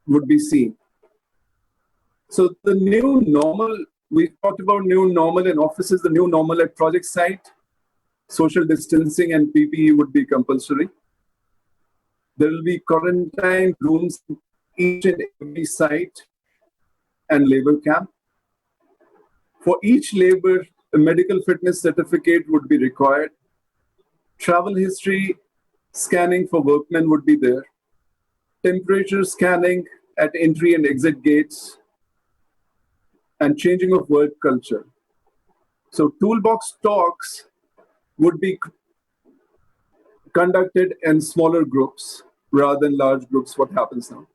would be seen. So the new normal we talked about new normal in offices, the new normal at project site. Social distancing and PPE would be compulsory. There will be quarantine rooms in each and every site and labor camp. For each labor, a medical fitness certificate would be required. Travel history scanning for workmen would be there. Temperature scanning at entry and exit gates, and changing of work culture. So toolbox talks would be conducted in smaller groups rather than large groups, what happens now.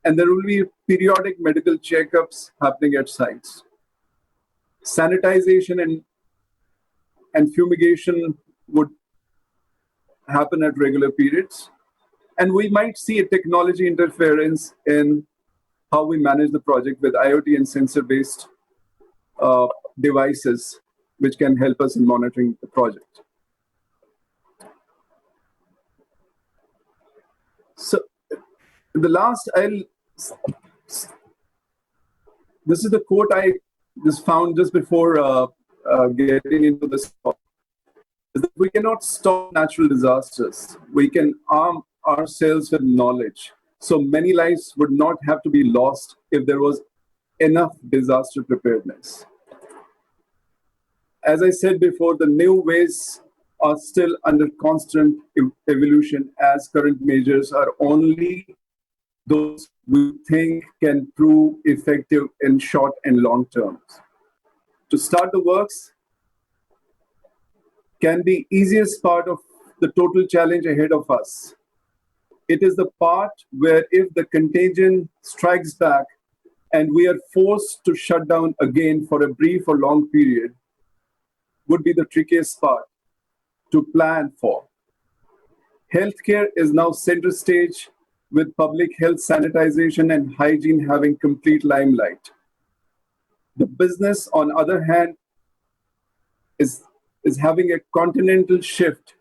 And there will be periodic medical checkups happening at sites. Sanitization and fumigation would happen at regular periods. And we might see a technology interference in how we manage the project with IoT and sensor-based devices, which can help us in monitoring the project. So the last, this is the quote I just found just before getting into this talk. We cannot stop natural disasters. We can arm ourselves with knowledge. So many lives would not have to be lost if there was enough disaster preparedness. As I said before, the new ways are still under constant evolution, as current measures are only those we think can prove effective in short and long terms. To start the works can be easiest part of the total challenge ahead of us. It is the part where if the contagion strikes back and we are forced to shut down again for a brief or long period, would be the trickiest part to plan for. Healthcare is now center stage, with public health sanitization and hygiene having complete limelight. The business, on other hand, is having a continental shift,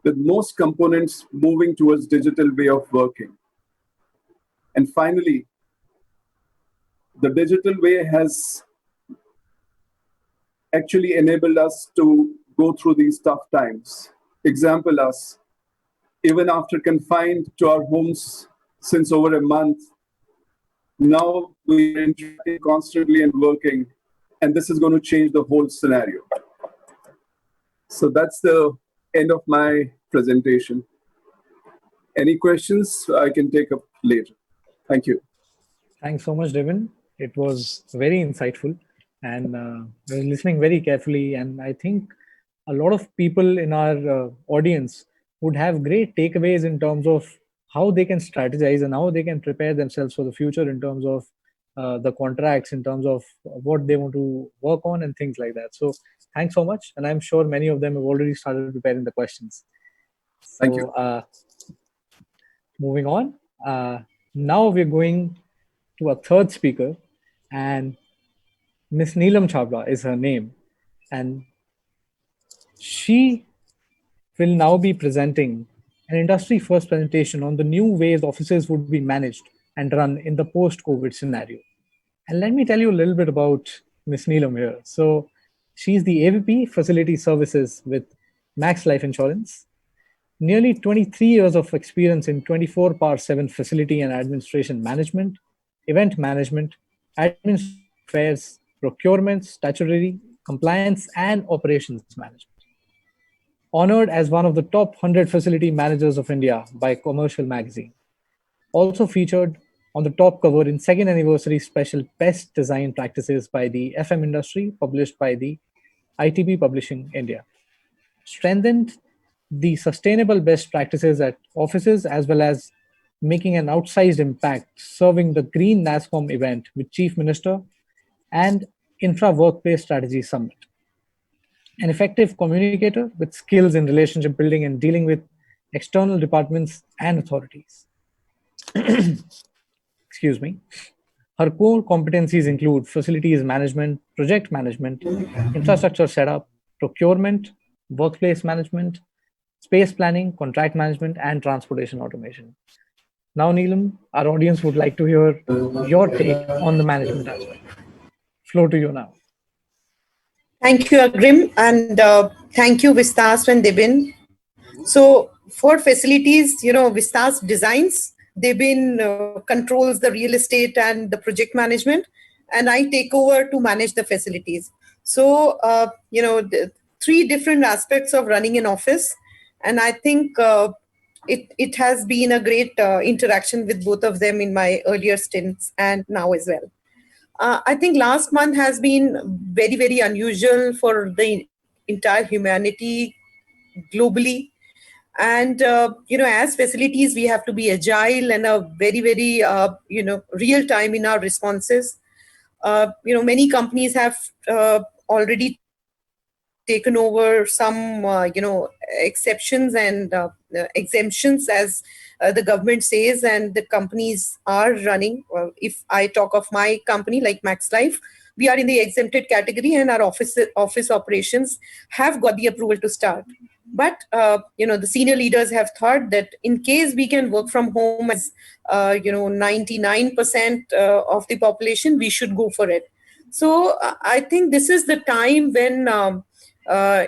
with most components moving towards digital way of working. And finally, the digital way has actually enabled us to go through these tough times. Example us, even after confined to our homes since over a month, now we're interacting constantly and working, and this is going to change the whole scenario. So that's the end of my presentation. Any questions I can take up later. Thank you. Thanks so much, Devon. It was very insightful, and I was listening very carefully, and I think a lot of people in our audience would have great takeaways in terms of how they can strategize and how they can prepare themselves for the future in terms of the contracts, in terms of what they want to work on and things like that. So thanks so much. And I'm sure many of them have already started preparing the questions. Thank you. Moving on. Now we're going to a third speaker, and Miss Neelam Chhabra is her name. And she will now be presenting an industry first presentation on the new ways offices would be managed and run in the post-COVID scenario. And let me tell you a little bit about Miss Neelam here. So she's the AVP Facility Services with Max Life Insurance. Nearly 23 years of experience in 24/7 facility and administration management, event management, administrative affairs, procurement, statutory, compliance, and operations management. Honored as one of the top 100 facility managers of India by Commercial Magazine. Also featured on the top cover in second anniversary special Best Design Practices by the FM Industry, published by the ITB Publishing India. Strengthened the sustainable best practices at offices, as well as making an outsized impact serving the Green NASCOM event with Chief Minister and Infra Workplace Strategy Summit. An effective communicator with skills in relationship building and dealing with external departments and authorities. Excuse me. Her core competencies include facilities management, project management, infrastructure setup, procurement, workplace management, space planning, contract management, and transportation automation. Now, Neelam, our audience would like to hear your take on the management aspect. Floor to you now. Thank you, Agrim, and thank you, Vistas and Devin. So for facilities, Vistas designs, Devin controls the real estate and the project management, and I take over to manage the facilities. So, the three different aspects of running an office, and I think it has been a great interaction with both of them in my earlier stints and now as well. I think last month has been very, very unusual for the entire humanity globally. And, as facilities, we have to be agile and a very, very, real time in our responses. Many companies have already taken over some, exceptions and exemptions, as the government says, and the companies are running. If I talk of my company, like Max Life, we are in the exempted category, and our office operations have got the approval to start. But the senior leaders have thought that in case we can work from home as 99% of the population, we should go for it. So I think this is the time when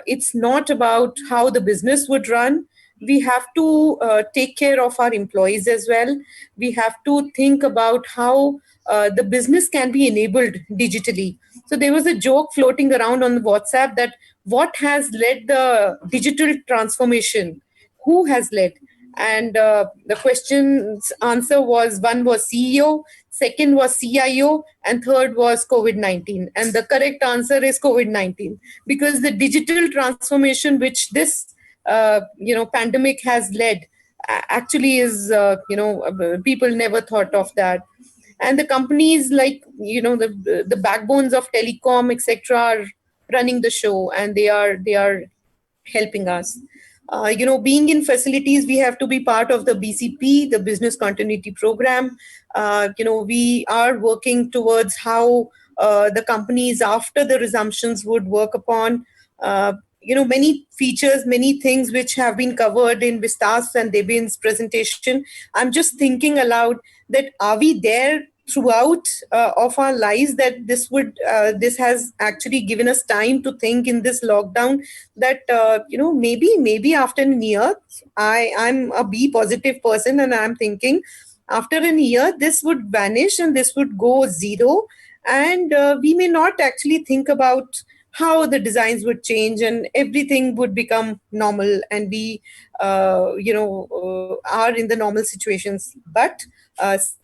it's not about how the business would run. We have to take care of our employees as well. We have to think about how the business can be enabled digitally. So there was a joke floating around on the WhatsApp that what has led the digital transformation? Who has led? And the question's answer was, one was CEO, second was CIO, and third was COVID-19. And the correct answer is COVID-19, because the digital transformation which this pandemic has led actually is people never thought of that. And the companies, like the backbones of telecom, etc., are running the show, and they are helping us. Being in facilities, we have to be part of the BCP, the Business Continuity Program. We are working towards how the companies after the resumptions would work upon. Many features, many things which have been covered in Vistas and Debin's presentation. I'm just thinking aloud that are we there throughout of our lives, that this has actually given us time to think in this lockdown that maybe after a year, I'm a B positive person, and I'm thinking after a year this would vanish and this would go zero, and we may not actually think about how the designs would change and everything would become normal, and we are in the normal situations. But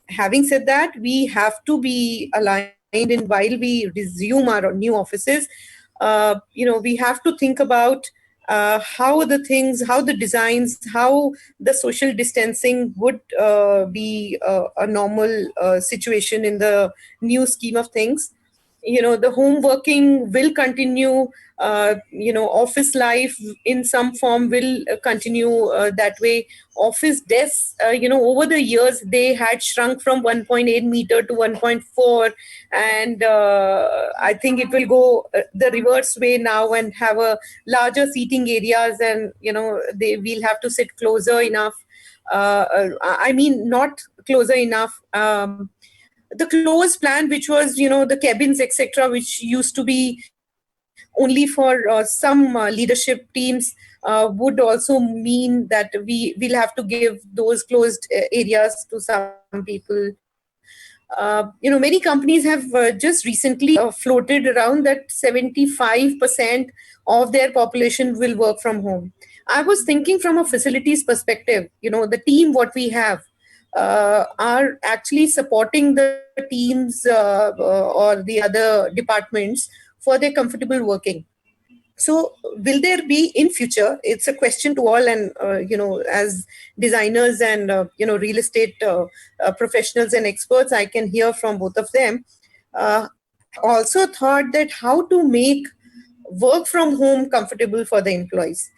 having said that, we have to be aligned in while we resume our new offices. We have to think about how the designs, how the social distancing would be a normal situation in the new scheme of things. The home working will continue. Office life in some form will continue that way. Office desks, over the years they had shrunk from 1.8 meter to 1.4, and I think it will go the reverse way now and have a larger seating areas, and they will have to sit closer enough. I mean, not closer enough. The closed plan, which was the cabins, etc., which used to be only for some leadership teams, would also mean that we will have to give those closed areas to some people. Many companies have just recently floated around that 75% of their population will work from home. I was thinking from a facilities perspective, the team what we have are actually supporting the teams or the other departments for their comfortable working. So will there be in future, it's a question to all, and as designers and real estate professionals and experts, I can hear from both of them. I also thought that how to make work from home comfortable for the employees.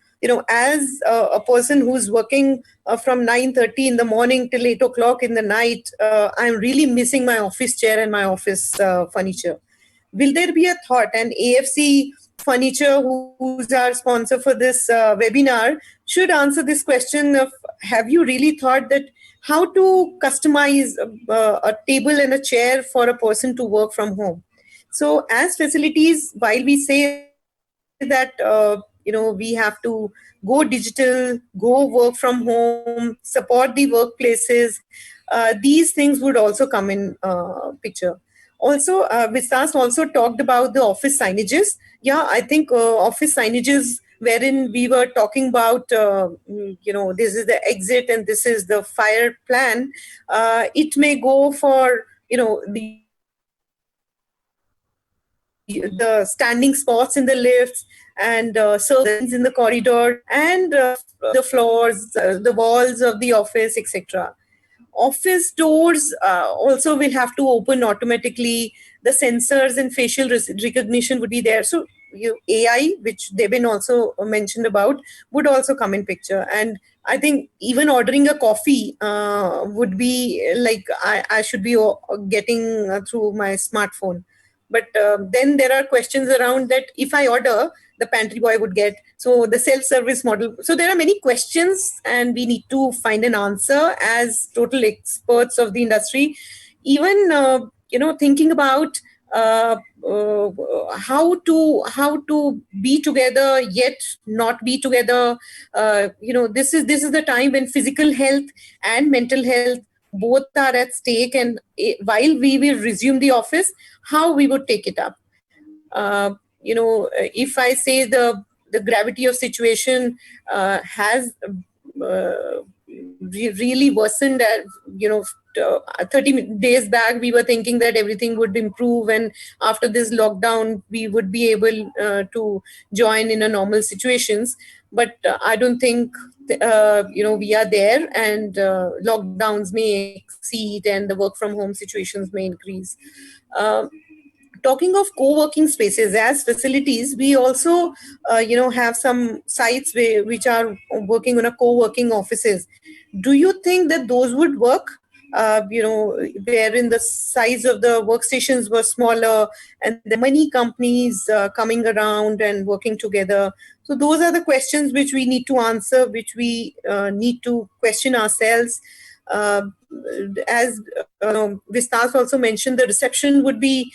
As a person who's working from 9:30 in the morning till 8 o'clock in the night, I'm really missing my office chair and my office furniture. Will there be a thought, and AFC Furniture, who's our sponsor for this webinar, should answer this question of, have you really thought that how to customize a table and a chair for a person to work from home? So as facilities, while we say that, we have to go digital, go work from home, support the workplaces, these things would also come in picture. Also, Vistas also talked about the office signages. Yeah, I think office signages wherein we were talking about, this is the exit and this is the fire plan. It may go for, the standing spots in the lifts and servants in the corridor and the floors, the walls of the office, etc. Office doors also will have to open automatically. The sensors and facial recognition would be there. So AI, which Devon also mentioned about, would also come in picture. And I think even ordering a coffee would be like I should be getting through my smartphone. But then there are questions around that if I order, the pantry boy would get. So the self-service model. So there are many questions and we need to find an answer as total experts of the industry. Even, thinking about how to be together yet not be together. This is the time when physical health and mental health both are at stake, and while we will resume the office, how we would take it up. If I say the gravity of situation has really worsened. 30 days back, we were thinking that everything would improve, and after this lockdown, we would be able to join in a normal situations. But I don't think we are there, and lockdowns may exceed, and the work from home situations may increase. Talking of co-working spaces as facilities, we also have some sites which are working on a co-working offices. Do you think that those would work, wherein the size of the workstations were smaller and there are many companies coming around and working together? So those are the questions which we need to answer, which we need to question ourselves. uh, as Vistas also mentioned, the reception would be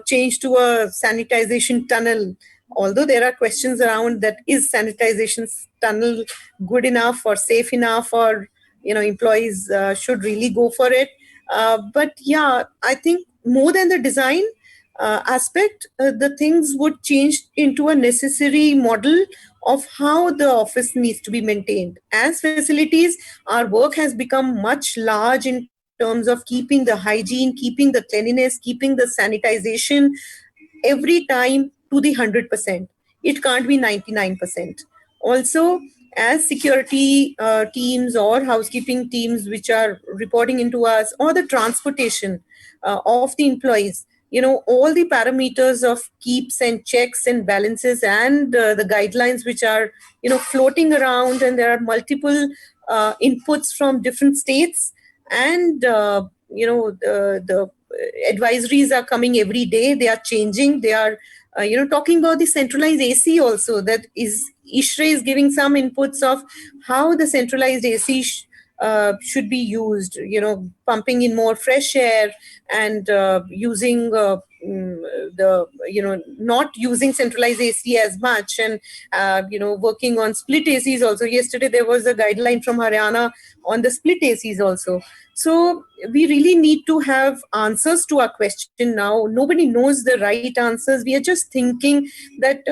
changed to a sanitization tunnel. Although there are questions around that, is sanitization tunnel good enough or safe enough, or employees should really go for it. But yeah, I think more than the design aspect, the things would change into a necessary model of how the office needs to be maintained. As facilities, our work has become much large in terms of keeping the hygiene, keeping the cleanliness, keeping the sanitization every time to the 100%. It can't be 99%. Also, as security teams or housekeeping teams which are reporting into us, or the transportation of the employees, all the parameters of keeps and checks and balances, and the guidelines which are floating around, and there are multiple inputs from different states, and the advisories are coming every day. They are changing. They are talking about the centralized AC also, that is ISHRE is giving some inputs of how the centralized AC should be used, pumping in more fresh air, and using not using centralized AC as much, and working on split ACs also. Yesterday there was a guideline from Haryana on the split ACs also. So we really need to have answers to our question now. Nobody knows the right answers. We are just thinking that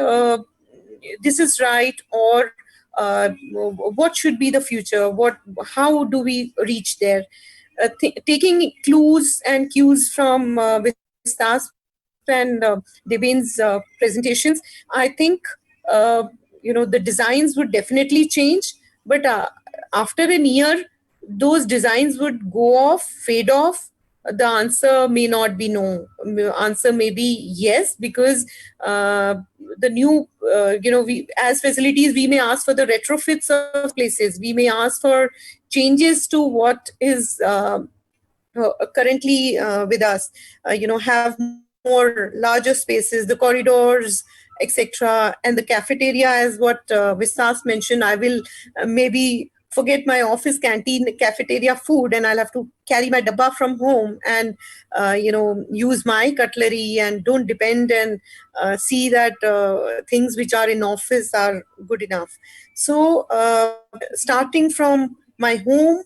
this is right, or what should be the future? How do we reach there? Taking clues and cues from Vistas and Devon's presentations, I think the designs would definitely change. But after a year, those designs would go off, fade off. The answer may not be no. Answer may be yes, because the new, we as facilities, we may ask for the retrofits of places. We may ask for changes to what is currently with us. Have more larger spaces, the corridors, etc., and the cafeteria, as what Vistas mentioned. I will maybe forget my office canteen, cafeteria food, and I'll have to carry my dabba from home and, use my cutlery and don't depend and see that things which are in office are good enough. So starting from my home,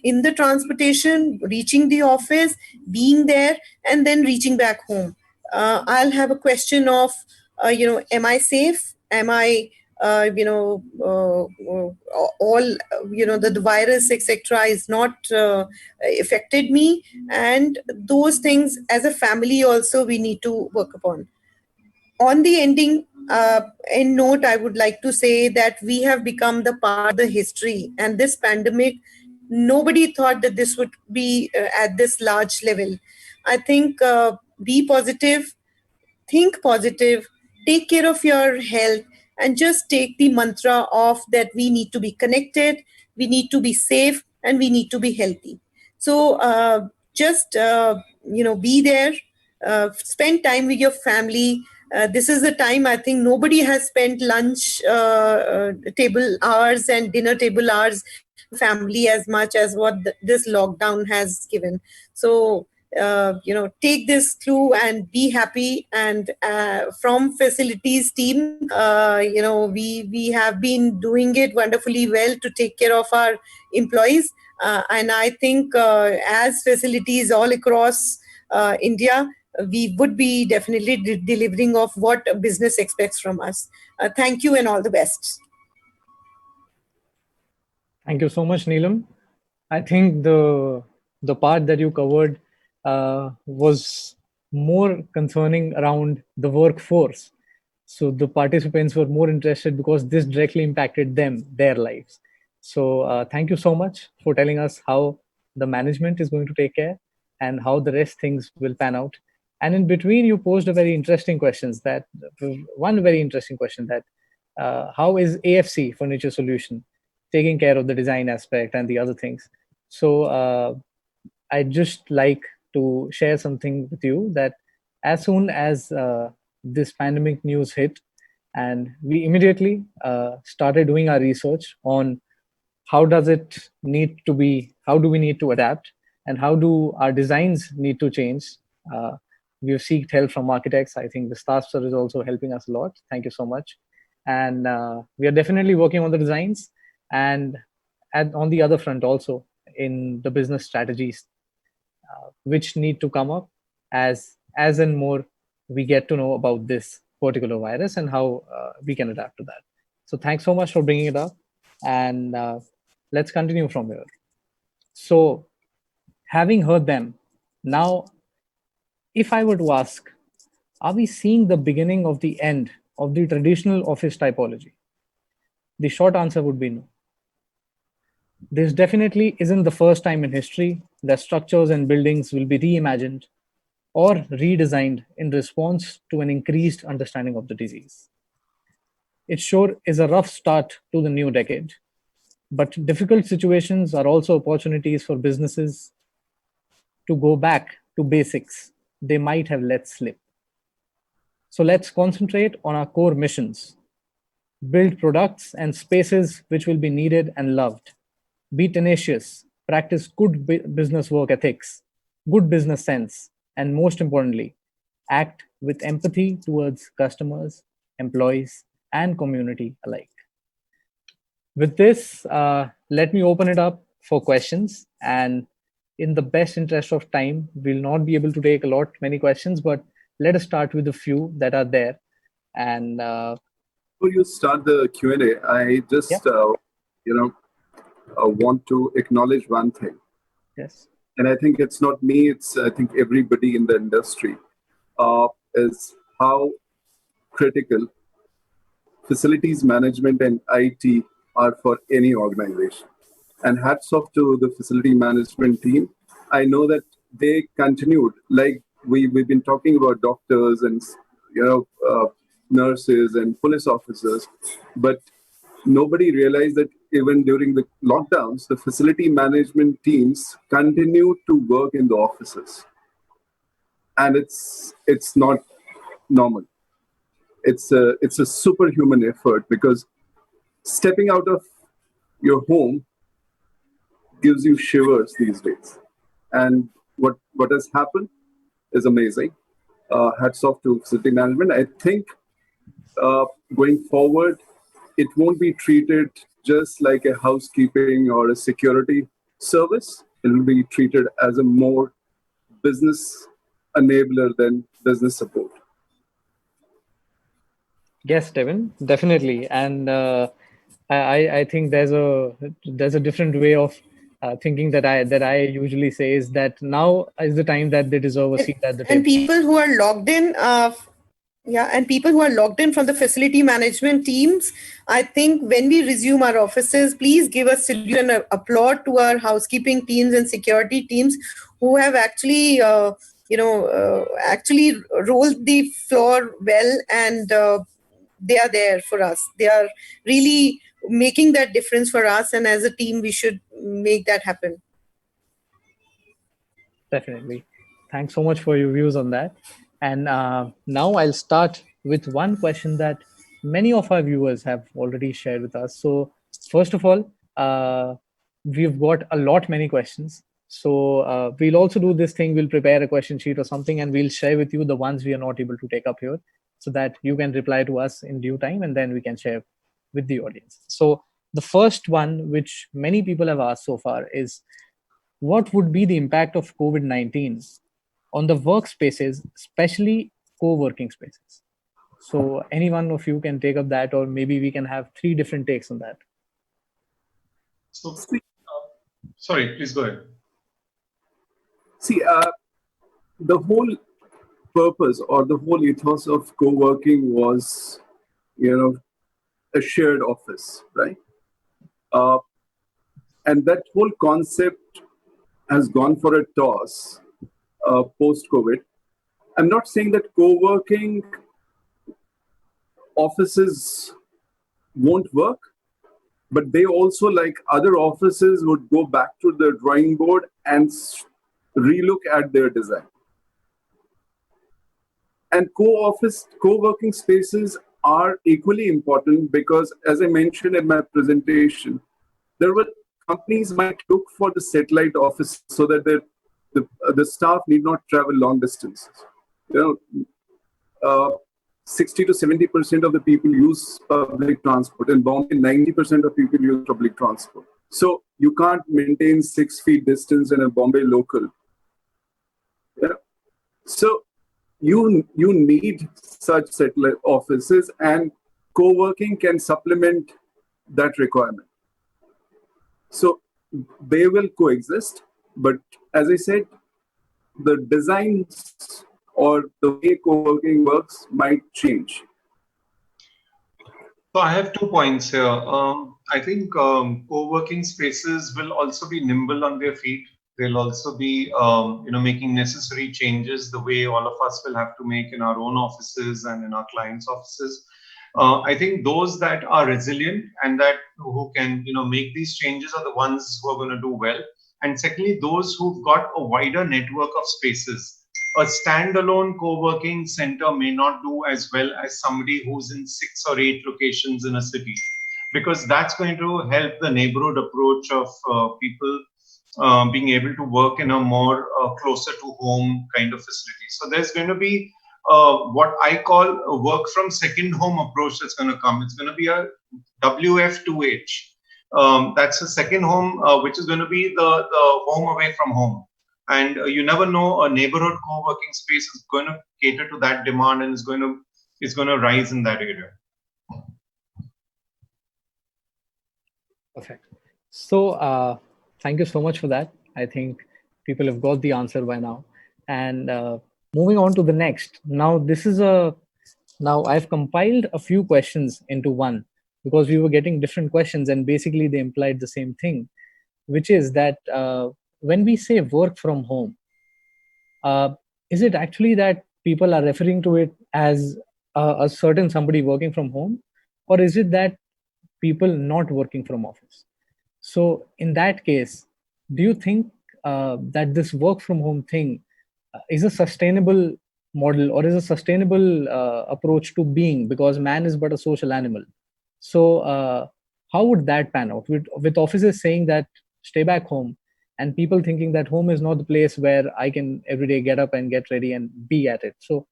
in the transportation, reaching the office, being there, and then reaching back home. I'll have a question of, am I safe? Am I, all, the virus, etc., is not affected me? And those things as a family also we need to work upon. On the end note, I would like to say that we have become the part of the history, and this pandemic, nobody thought that this would be at this large level. I think be positive, think positive, take care of your health, and just take the mantra of that we need to be connected, we need to be safe, and we need to be healthy. So just be there, spend time with your family. This is the time I think nobody has spent lunch table hours and dinner table hours with the family as much as what this lockdown has given. So take this clue and be happy. And from facilities team, we have been doing it wonderfully well to take care of our employees. And I think as facilities all across India, we would be definitely delivering of what business expects from us. Thank you and all the best. Thank you so much, Neelam. I think the part that you covered was more concerning around the workforce. So the participants were more interested because this directly impacted them, their lives. So thank you so much for telling us how the management is going to take care and how the rest things will pan out. And in between, you posed a very interesting questions. One very interesting question that how is AFC Furniture Solution taking care of the design aspect and the other things? So I'd just like to share something with you that as soon as this pandemic news hit, and we immediately started doing our research on how does it need to be, how do we need to adapt, and how do our designs need to change. We've sought help from architects. I think the staff sir is also helping us a lot. Thank you so much. And we are definitely working on the designs and on the other front also in the business strategies which need to come up as and more we get to know about this particular virus and how we can adapt to that. So thanks so much for bringing it up, and let's continue from here. So having heard them, now if I were to ask, are we seeing the beginning of the end of the traditional office typology? The short answer would be no. This definitely isn't the first time in history that structures and buildings will be reimagined or redesigned in response to an increased understanding of the disease. It sure is a rough start to the new decade, but difficult situations are also opportunities for businesses to go back to basics they might have let slip. So let's concentrate on our core missions, build products and spaces which will be needed and loved, be tenacious, practice good business work ethics, good business sense, and most importantly, act with empathy towards customers, employees, and community alike. With this, let me open it up for questions. And in the best interest of time, we'll not be able to take many questions, but let us start with a few that are there. And before you start the Q&A, I just want to acknowledge one thing. Yes. And I think it's not me, it's I think everybody in the industry, is how critical facilities management and IT are for any organization. And hats off to the facility management team. I know that they continued, like we've been talking about doctors and nurses and police officers, but nobody realized that even during the lockdowns, the facility management teams continue to work in the offices. And it's not normal. It's a superhuman effort, because stepping out of your home gives you shivers these days. And what has happened is amazing. Hats off to facility management. I think going forward, it won't be treated just like a housekeeping or a security service. It will be treated as a more business enabler than business support. Yes, Devin, definitely. And I think there's a different way of thinking that I usually say is that now is the time that they deserve a seat at the And table. people who are logged in, and people who are logged in from the facility management teams, I think when we resume our offices, please give a salute and a applaud to our housekeeping teams and security teams who have actually, actually rolled the floor well, and they are there for us. They are really making that difference for us, and as a team, we should make that happen. Definitely. Thanks so much for your views on that. And now I'll start with one question that many of our viewers have already shared with us. So first of all, we've got a lot many questions. So we'll also do this thing. We'll prepare a question sheet or something, and we'll share with you the ones we are not able to take up here, so that you can reply to us in due time, and then we can share with the audience. So the first one, which many people have asked so far, is what would be the impact of COVID-19 on the workspaces, especially co-working spaces? So any one of you can take up that, or maybe we can have three different takes on that. So, sorry, please go ahead. See, the whole purpose or the whole ethos of co-working was, a shared office, right? And that whole concept has gone for a toss post-COVID. I'm not saying that co-working offices won't work, but they also, like other offices, would go back to the drawing board and relook at their design. And co-working spaces are equally important because, as I mentioned in my presentation, companies might look for the satellite office so that the staff need not travel long distances. 60 to 70% of the people use public transport. In Bombay, 90% of people use public transport. So you can't maintain 6 feet distance in a Bombay local. Yeah. So you need such satellite offices, and co-working can supplement that requirement. So they will coexist, but as I said, the designs or the way co-working works might change. So I have 2 points here. I think co-working spaces will also be nimble on their feet. They'll also be, making necessary changes the way all of us will have to make in our own offices and in our clients' offices. I think those that are resilient and that who can, make these changes are the ones who are going to do well. And secondly, those who've got a wider network of spaces. A standalone co-working center may not do as well as somebody who's in 6 or 8 locations in a city, because that's going to help the neighborhood approach of people being able to work in a more closer to home kind of facility. So there's going to be what I call a work from second home approach that's going to come. It's going to be a WF2H. That's a second home, which is going to be the home away from home. And you never know, a neighborhood co-working space is going to cater to that demand and is going to rise in that area. Perfect. So thank you so much for that. I think people have got the answer by now. And moving on to the next. Now I've compiled a few questions into one, because we were getting different questions and basically they implied the same thing, which is that when we say work from home, is it actually that people are referring to it as a certain somebody working from home, or is it that people not working from office? So in that case, do you think that this work from home thing is a sustainable model, or is a sustainable approach to being, because man is but a social animal? So how would that pan out with offices saying that stay back home, and people thinking that home is not the place where I can every day get up and get ready and be at it? So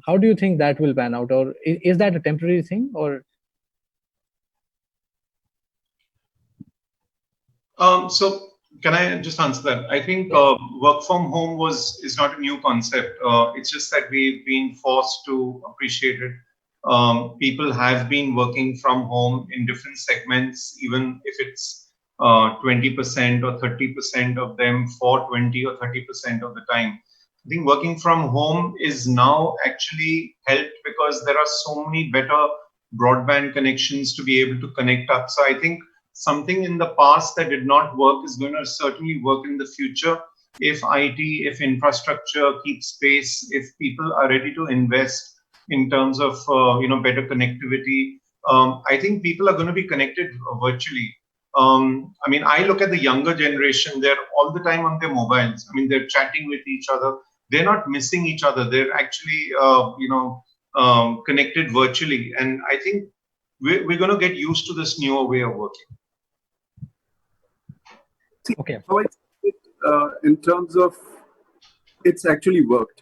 how do you think that will pan out, or is that a temporary thing? Or So can I just answer that? I think work from home is not a new concept. It's just that we've been forced to appreciate it. People have been working from home in different segments, even if it's 20% or 30% of them for 20 or 30% of the time. I think working from home is now actually helped because there are so many better broadband connections to be able to connect up. So I think something in the past that did not work is going to certainly work in the future if IT, if infrastructure keeps pace, if people are ready to invest in terms of better connectivity. I think people are going to be connected virtually. I mean, I look at the younger generation; they're all the time on their mobiles. I mean, they're chatting with each other. They're not missing each other. They're actually, connected virtually, and I think we're going to get used to this newer way of working. okay, How I see it, in terms of it's actually worked.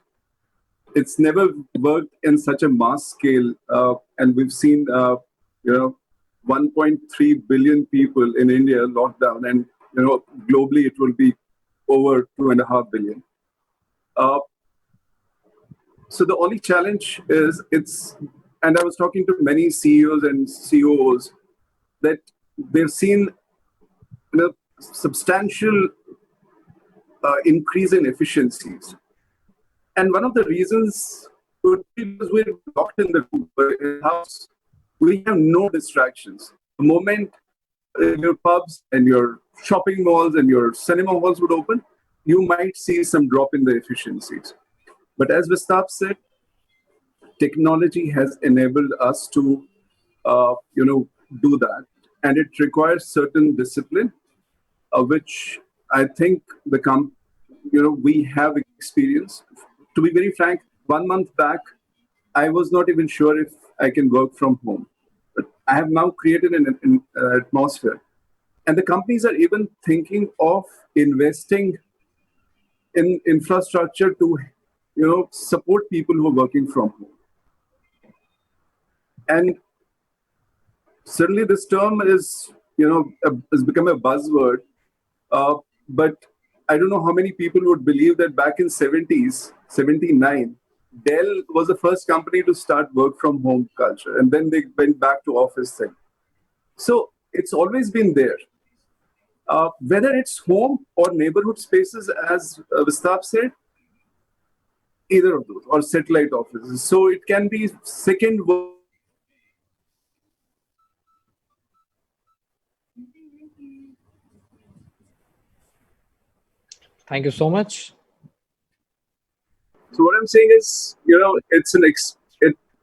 It's never worked in such a mass scale, and we've seen 1.3 billion people in India locked down, and globally it will be over 2.5 billion. So the only challenge is and I was talking to many CEOs and COOs that they've seen substantial increase in efficiencies. And one of the reasons could be because we're locked in the house. We have no distractions. The moment your pubs and your shopping malls and your cinema halls would open, you might see some drop in the efficiencies. But as Vistap said, technology has enabled us to, do that, and it requires certain discipline, which I think we have experience. To be very frank, 1 month back, I was not even sure if I can work from home. But I have now created an atmosphere. And the companies are even thinking of investing in infrastructure to, support people who are working from home. And certainly this term is, has become a buzzword. But I don't know how many people would believe that back in 79, Dell was the first company to start work from home culture, and then they went back to office thing. So it's always been there. Whether it's home or neighborhood spaces, as Vistap said, either of those, or satellite offices. So it can be second work. thank you so much. So what I'm saying is, it's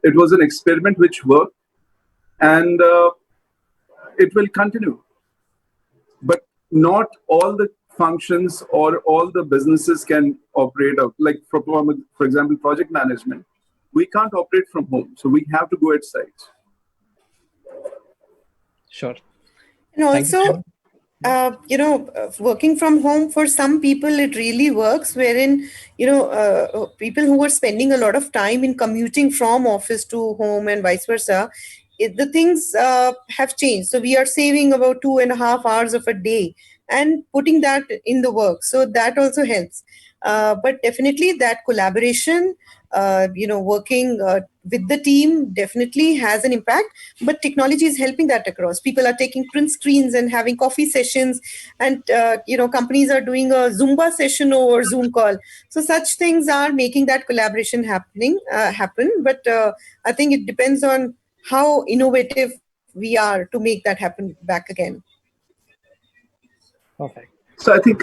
it was an experiment which worked, and it will continue. But not all the functions or all the businesses can operate out. Like for example, project management, we can't operate from home, so we have to go at sites. Sure. And also, working from home for some people, it really works, wherein, people who were spending a lot of time in commuting from office to home and vice versa, the things have changed. So we are saving about 2.5 hours of a day and putting that in the work. So that also helps. But definitely that collaboration, working with the team definitely has an impact, but technology is helping that across. People are taking print screens and having coffee sessions, and companies are doing a Zumba session over Zoom call. So such things are making that collaboration happen. But I think it depends on how innovative we are to make that happen back again. Perfect. So I think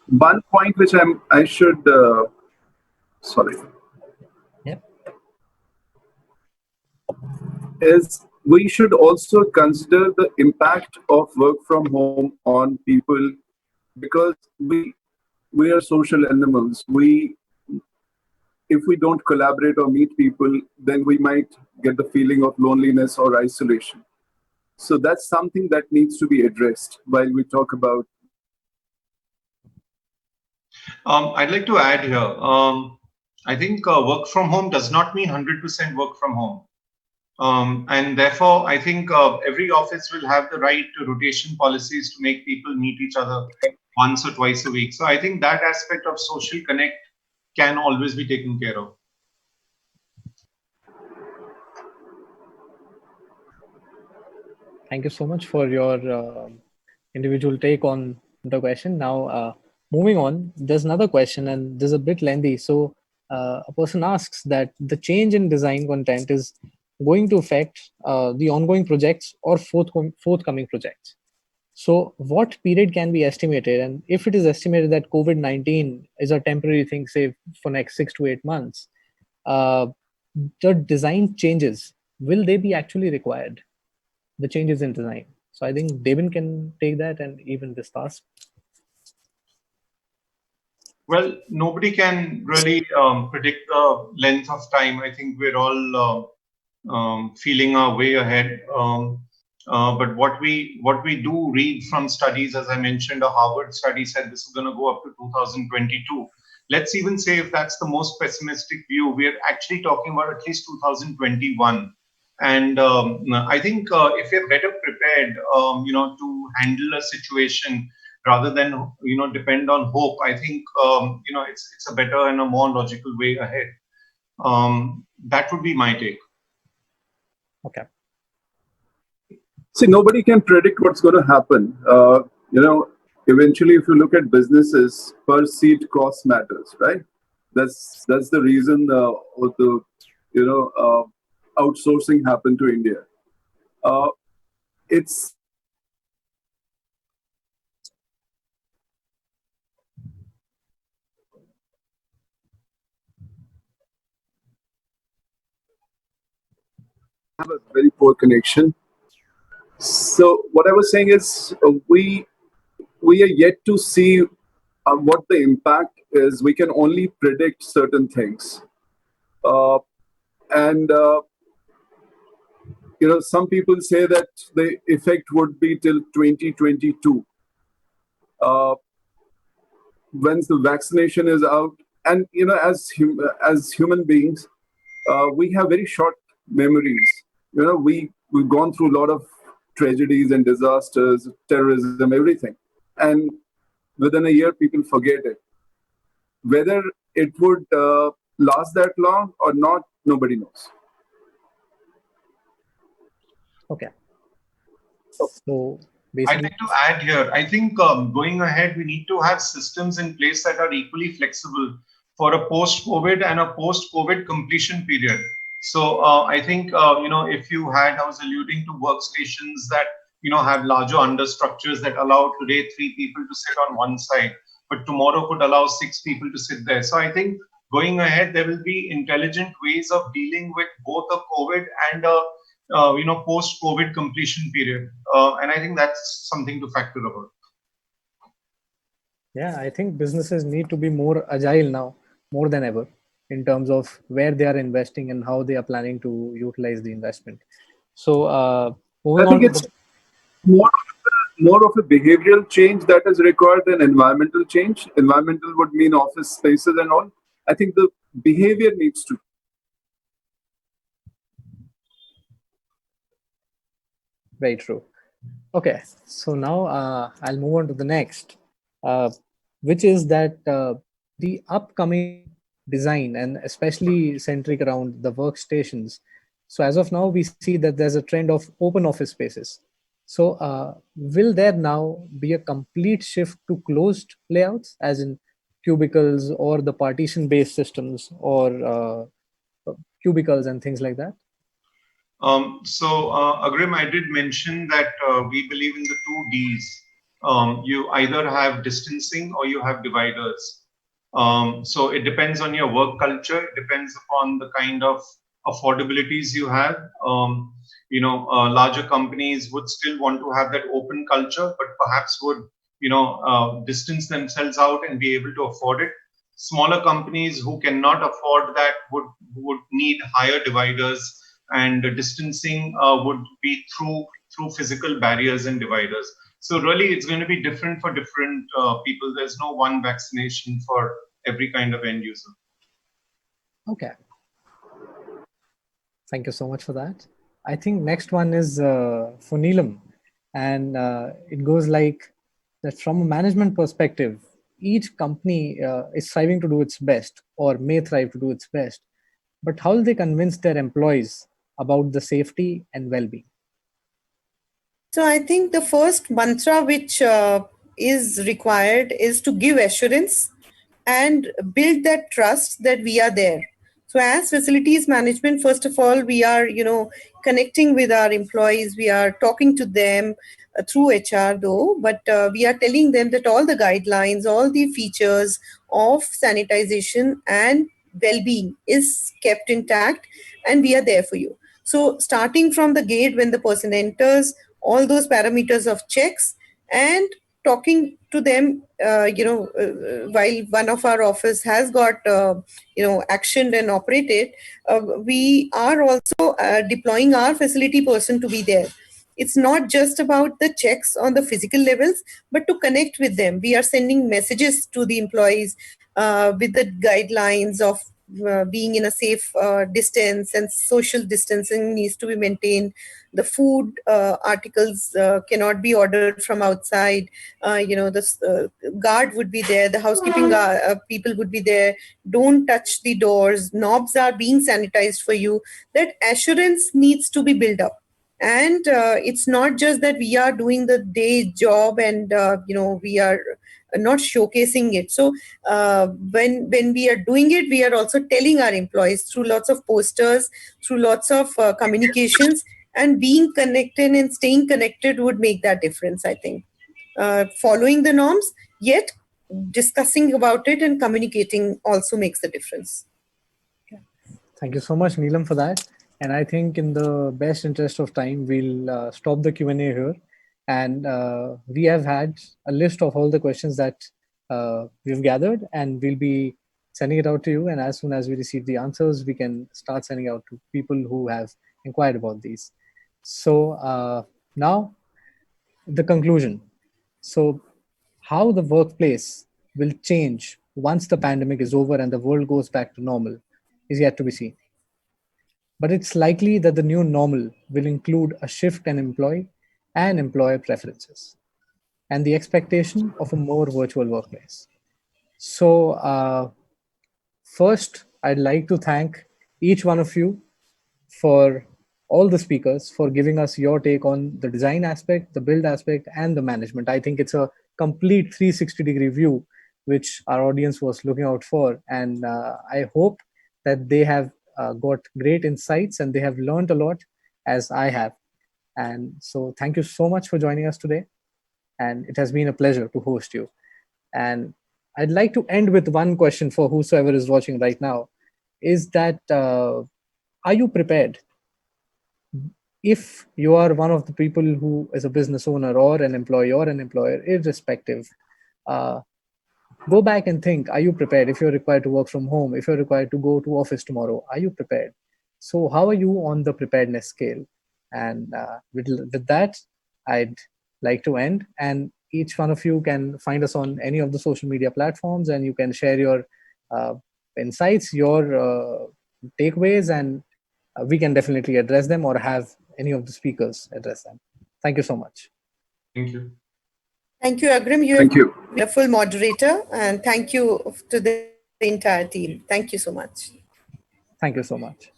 one point which I should sorry. Yep. Is we should also consider the impact of work from home on people, because we are social animals. If we don't collaborate or meet people, then we might get the feeling of loneliness or isolation. So that's something that needs to be addressed while we talk about. I'd like to add here. I think work from home does not mean 100% work from home. And therefore, I think every office will have the right to rotation policies to make people meet each other once or twice a week. So I think that aspect of social connect can always be taken care of. Thank you so much for your individual take on the question. Now, moving on, there's another question, and this is a bit lengthy. So, a person asks that the change in design content is going to affect the ongoing projects or forthcoming projects. So, what period can be estimated? And if it is estimated that COVID-19 is a temporary thing, say for next 6 to 8 months, uh, the design changes, will they be actually required? The changes in design. So I think Devon can take that, and even this task. Well, nobody can really predict the length of time. I think we're all feeling our way ahead. But what we do read from studies, as I mentioned, a Harvard study said this is going to go up to 2022. Let's even say if that's the most pessimistic view, we're actually talking about at least 2021. And I think if we're better prepared, to handle a situation rather than depend on hope, I think it's a better and a more logical way ahead. That would be my take. Okay. See, nobody can predict what's going to happen. Eventually, if you look at businesses, per seat cost matters, right? That's the reason outsourcing happened to India. It's have a very poor connection. So what I was saying is we are yet to see what the impact is. We can only predict certain things, and some people say that the effect would be till 2022. Once the vaccination is out, and as human beings, we have very short memories. We've gone through a lot of tragedies and disasters, terrorism, everything, and within a year people forget it. Whether it would last that long or not, nobody knows. Okay. So I'd basically, like to add here, I think going ahead, we need to have systems in place that are equally flexible for a post-COVID and a post-COVID completion period. So I think, if you had, I was alluding to workstations that, have larger understructures that allow today 3 people to sit on one side, but tomorrow could allow 6 people to sit there. So I think going ahead, there will be intelligent ways of dealing with both a COVID and a post-COVID completion period. And I think that's something to factor about. yeah, I think businesses need to be more agile now, more than ever, in terms of where they are investing and how they are planning to utilize the investment. So moving I think on. it's more of a behavioral change that is required than environmental change. Environmental would mean office spaces and all. I think the behavior needs to. Very true. Okay, so now I'll move on to the next, which is that the upcoming design, and especially centric around the workstations. So as of now, we see that there's a trend of open office spaces. So will there now be a complete shift to closed layouts, as in cubicles or the partition-based systems, or cubicles and things like that? Agrim, I did mention that we believe in the 2 Ds. You either have distancing or you have dividers. So it depends on your work culture. It depends upon the kind of affordabilities you have. Larger companies would still want to have that open culture, but perhaps would, distance themselves out and be able to afford it. Smaller companies who cannot afford that would need higher dividers and the distancing would be through physical barriers and dividers. So really, it's going to be different for different people. There's no one vaccination for every kind of end user. Okay. Thank you so much for that. I think next one is for Neelam. And it goes like that from a management perspective, each company is striving to do its best or may thrive to do its best. But how will they convince their employees about the safety and well-being? So I think the first mantra which is required is to give assurance and build that trust that we are there. So as facilities management, first of all, we are, connecting with our employees. We are talking to them through HR though, but we are telling them that all the guidelines, all the features of sanitization and well-being is kept intact, and we are there for you. So starting from the gate when the person enters, all those parameters of checks, and talking to them, while one of our office has got, actioned and operated, we are also deploying our facility person to be there. It's not just about the checks on the physical levels, but to connect with them. We are sending messages to the employees with the guidelines of being in a safe distance, and social distancing needs to be maintained. The food articles cannot be ordered from outside. The guard would be there, the housekeeping people would be there. Don't touch the doors, knobs are being sanitized for you. That assurance needs to be built up. And it's not just that we are doing the day job and we are not showcasing it. So when we are doing it, we are also telling our employees through lots of posters, through lots of communications, and being connected and staying connected would make that difference, I think. Following the norms, yet discussing about it and communicating also makes the difference. Thank you so much, Neelam, for that. And I think in the best interest of time, we'll stop the Q&A here. And we have had a list of all the questions that we've gathered, and we'll be sending it out to you. And as soon as we receive the answers, we can start sending out to people who have inquired about these. So now the conclusion. So how the workplace will change once the pandemic is over and the world goes back to normal is yet to be seen. But it's likely that the new normal will include a shift in employee and employer preferences and the expectation of a more virtual workplace. So first, I'd like to thank each one of you for all the speakers for giving us your take on the design aspect, the build aspect, and the management. I think it's a complete 360-degree view, which our audience was looking out for. And I hope that they have got great insights and they have learned a lot, as I have. And so thank you so much for joining us today. And it has been a pleasure to host you. And I'd like to end with one question for whosoever is watching right now, is that are you prepared? If you are one of the people who is a business owner or an employee or an employer, irrespective, go back and think, are you prepared? If you're required to work from home, if you're required to go to office tomorrow, are you prepared? So how are you on the preparedness scale? And with that, I'd like to end. And each one of you can find us on any of the social media platforms, and you can share your insights, your takeaways, and we can definitely address them or have any of the speakers address them. Thank you so much. Thank you. Thank you, Agrim. You're a full moderator, and thank you to the entire team. Thank you so much. Thank you so much.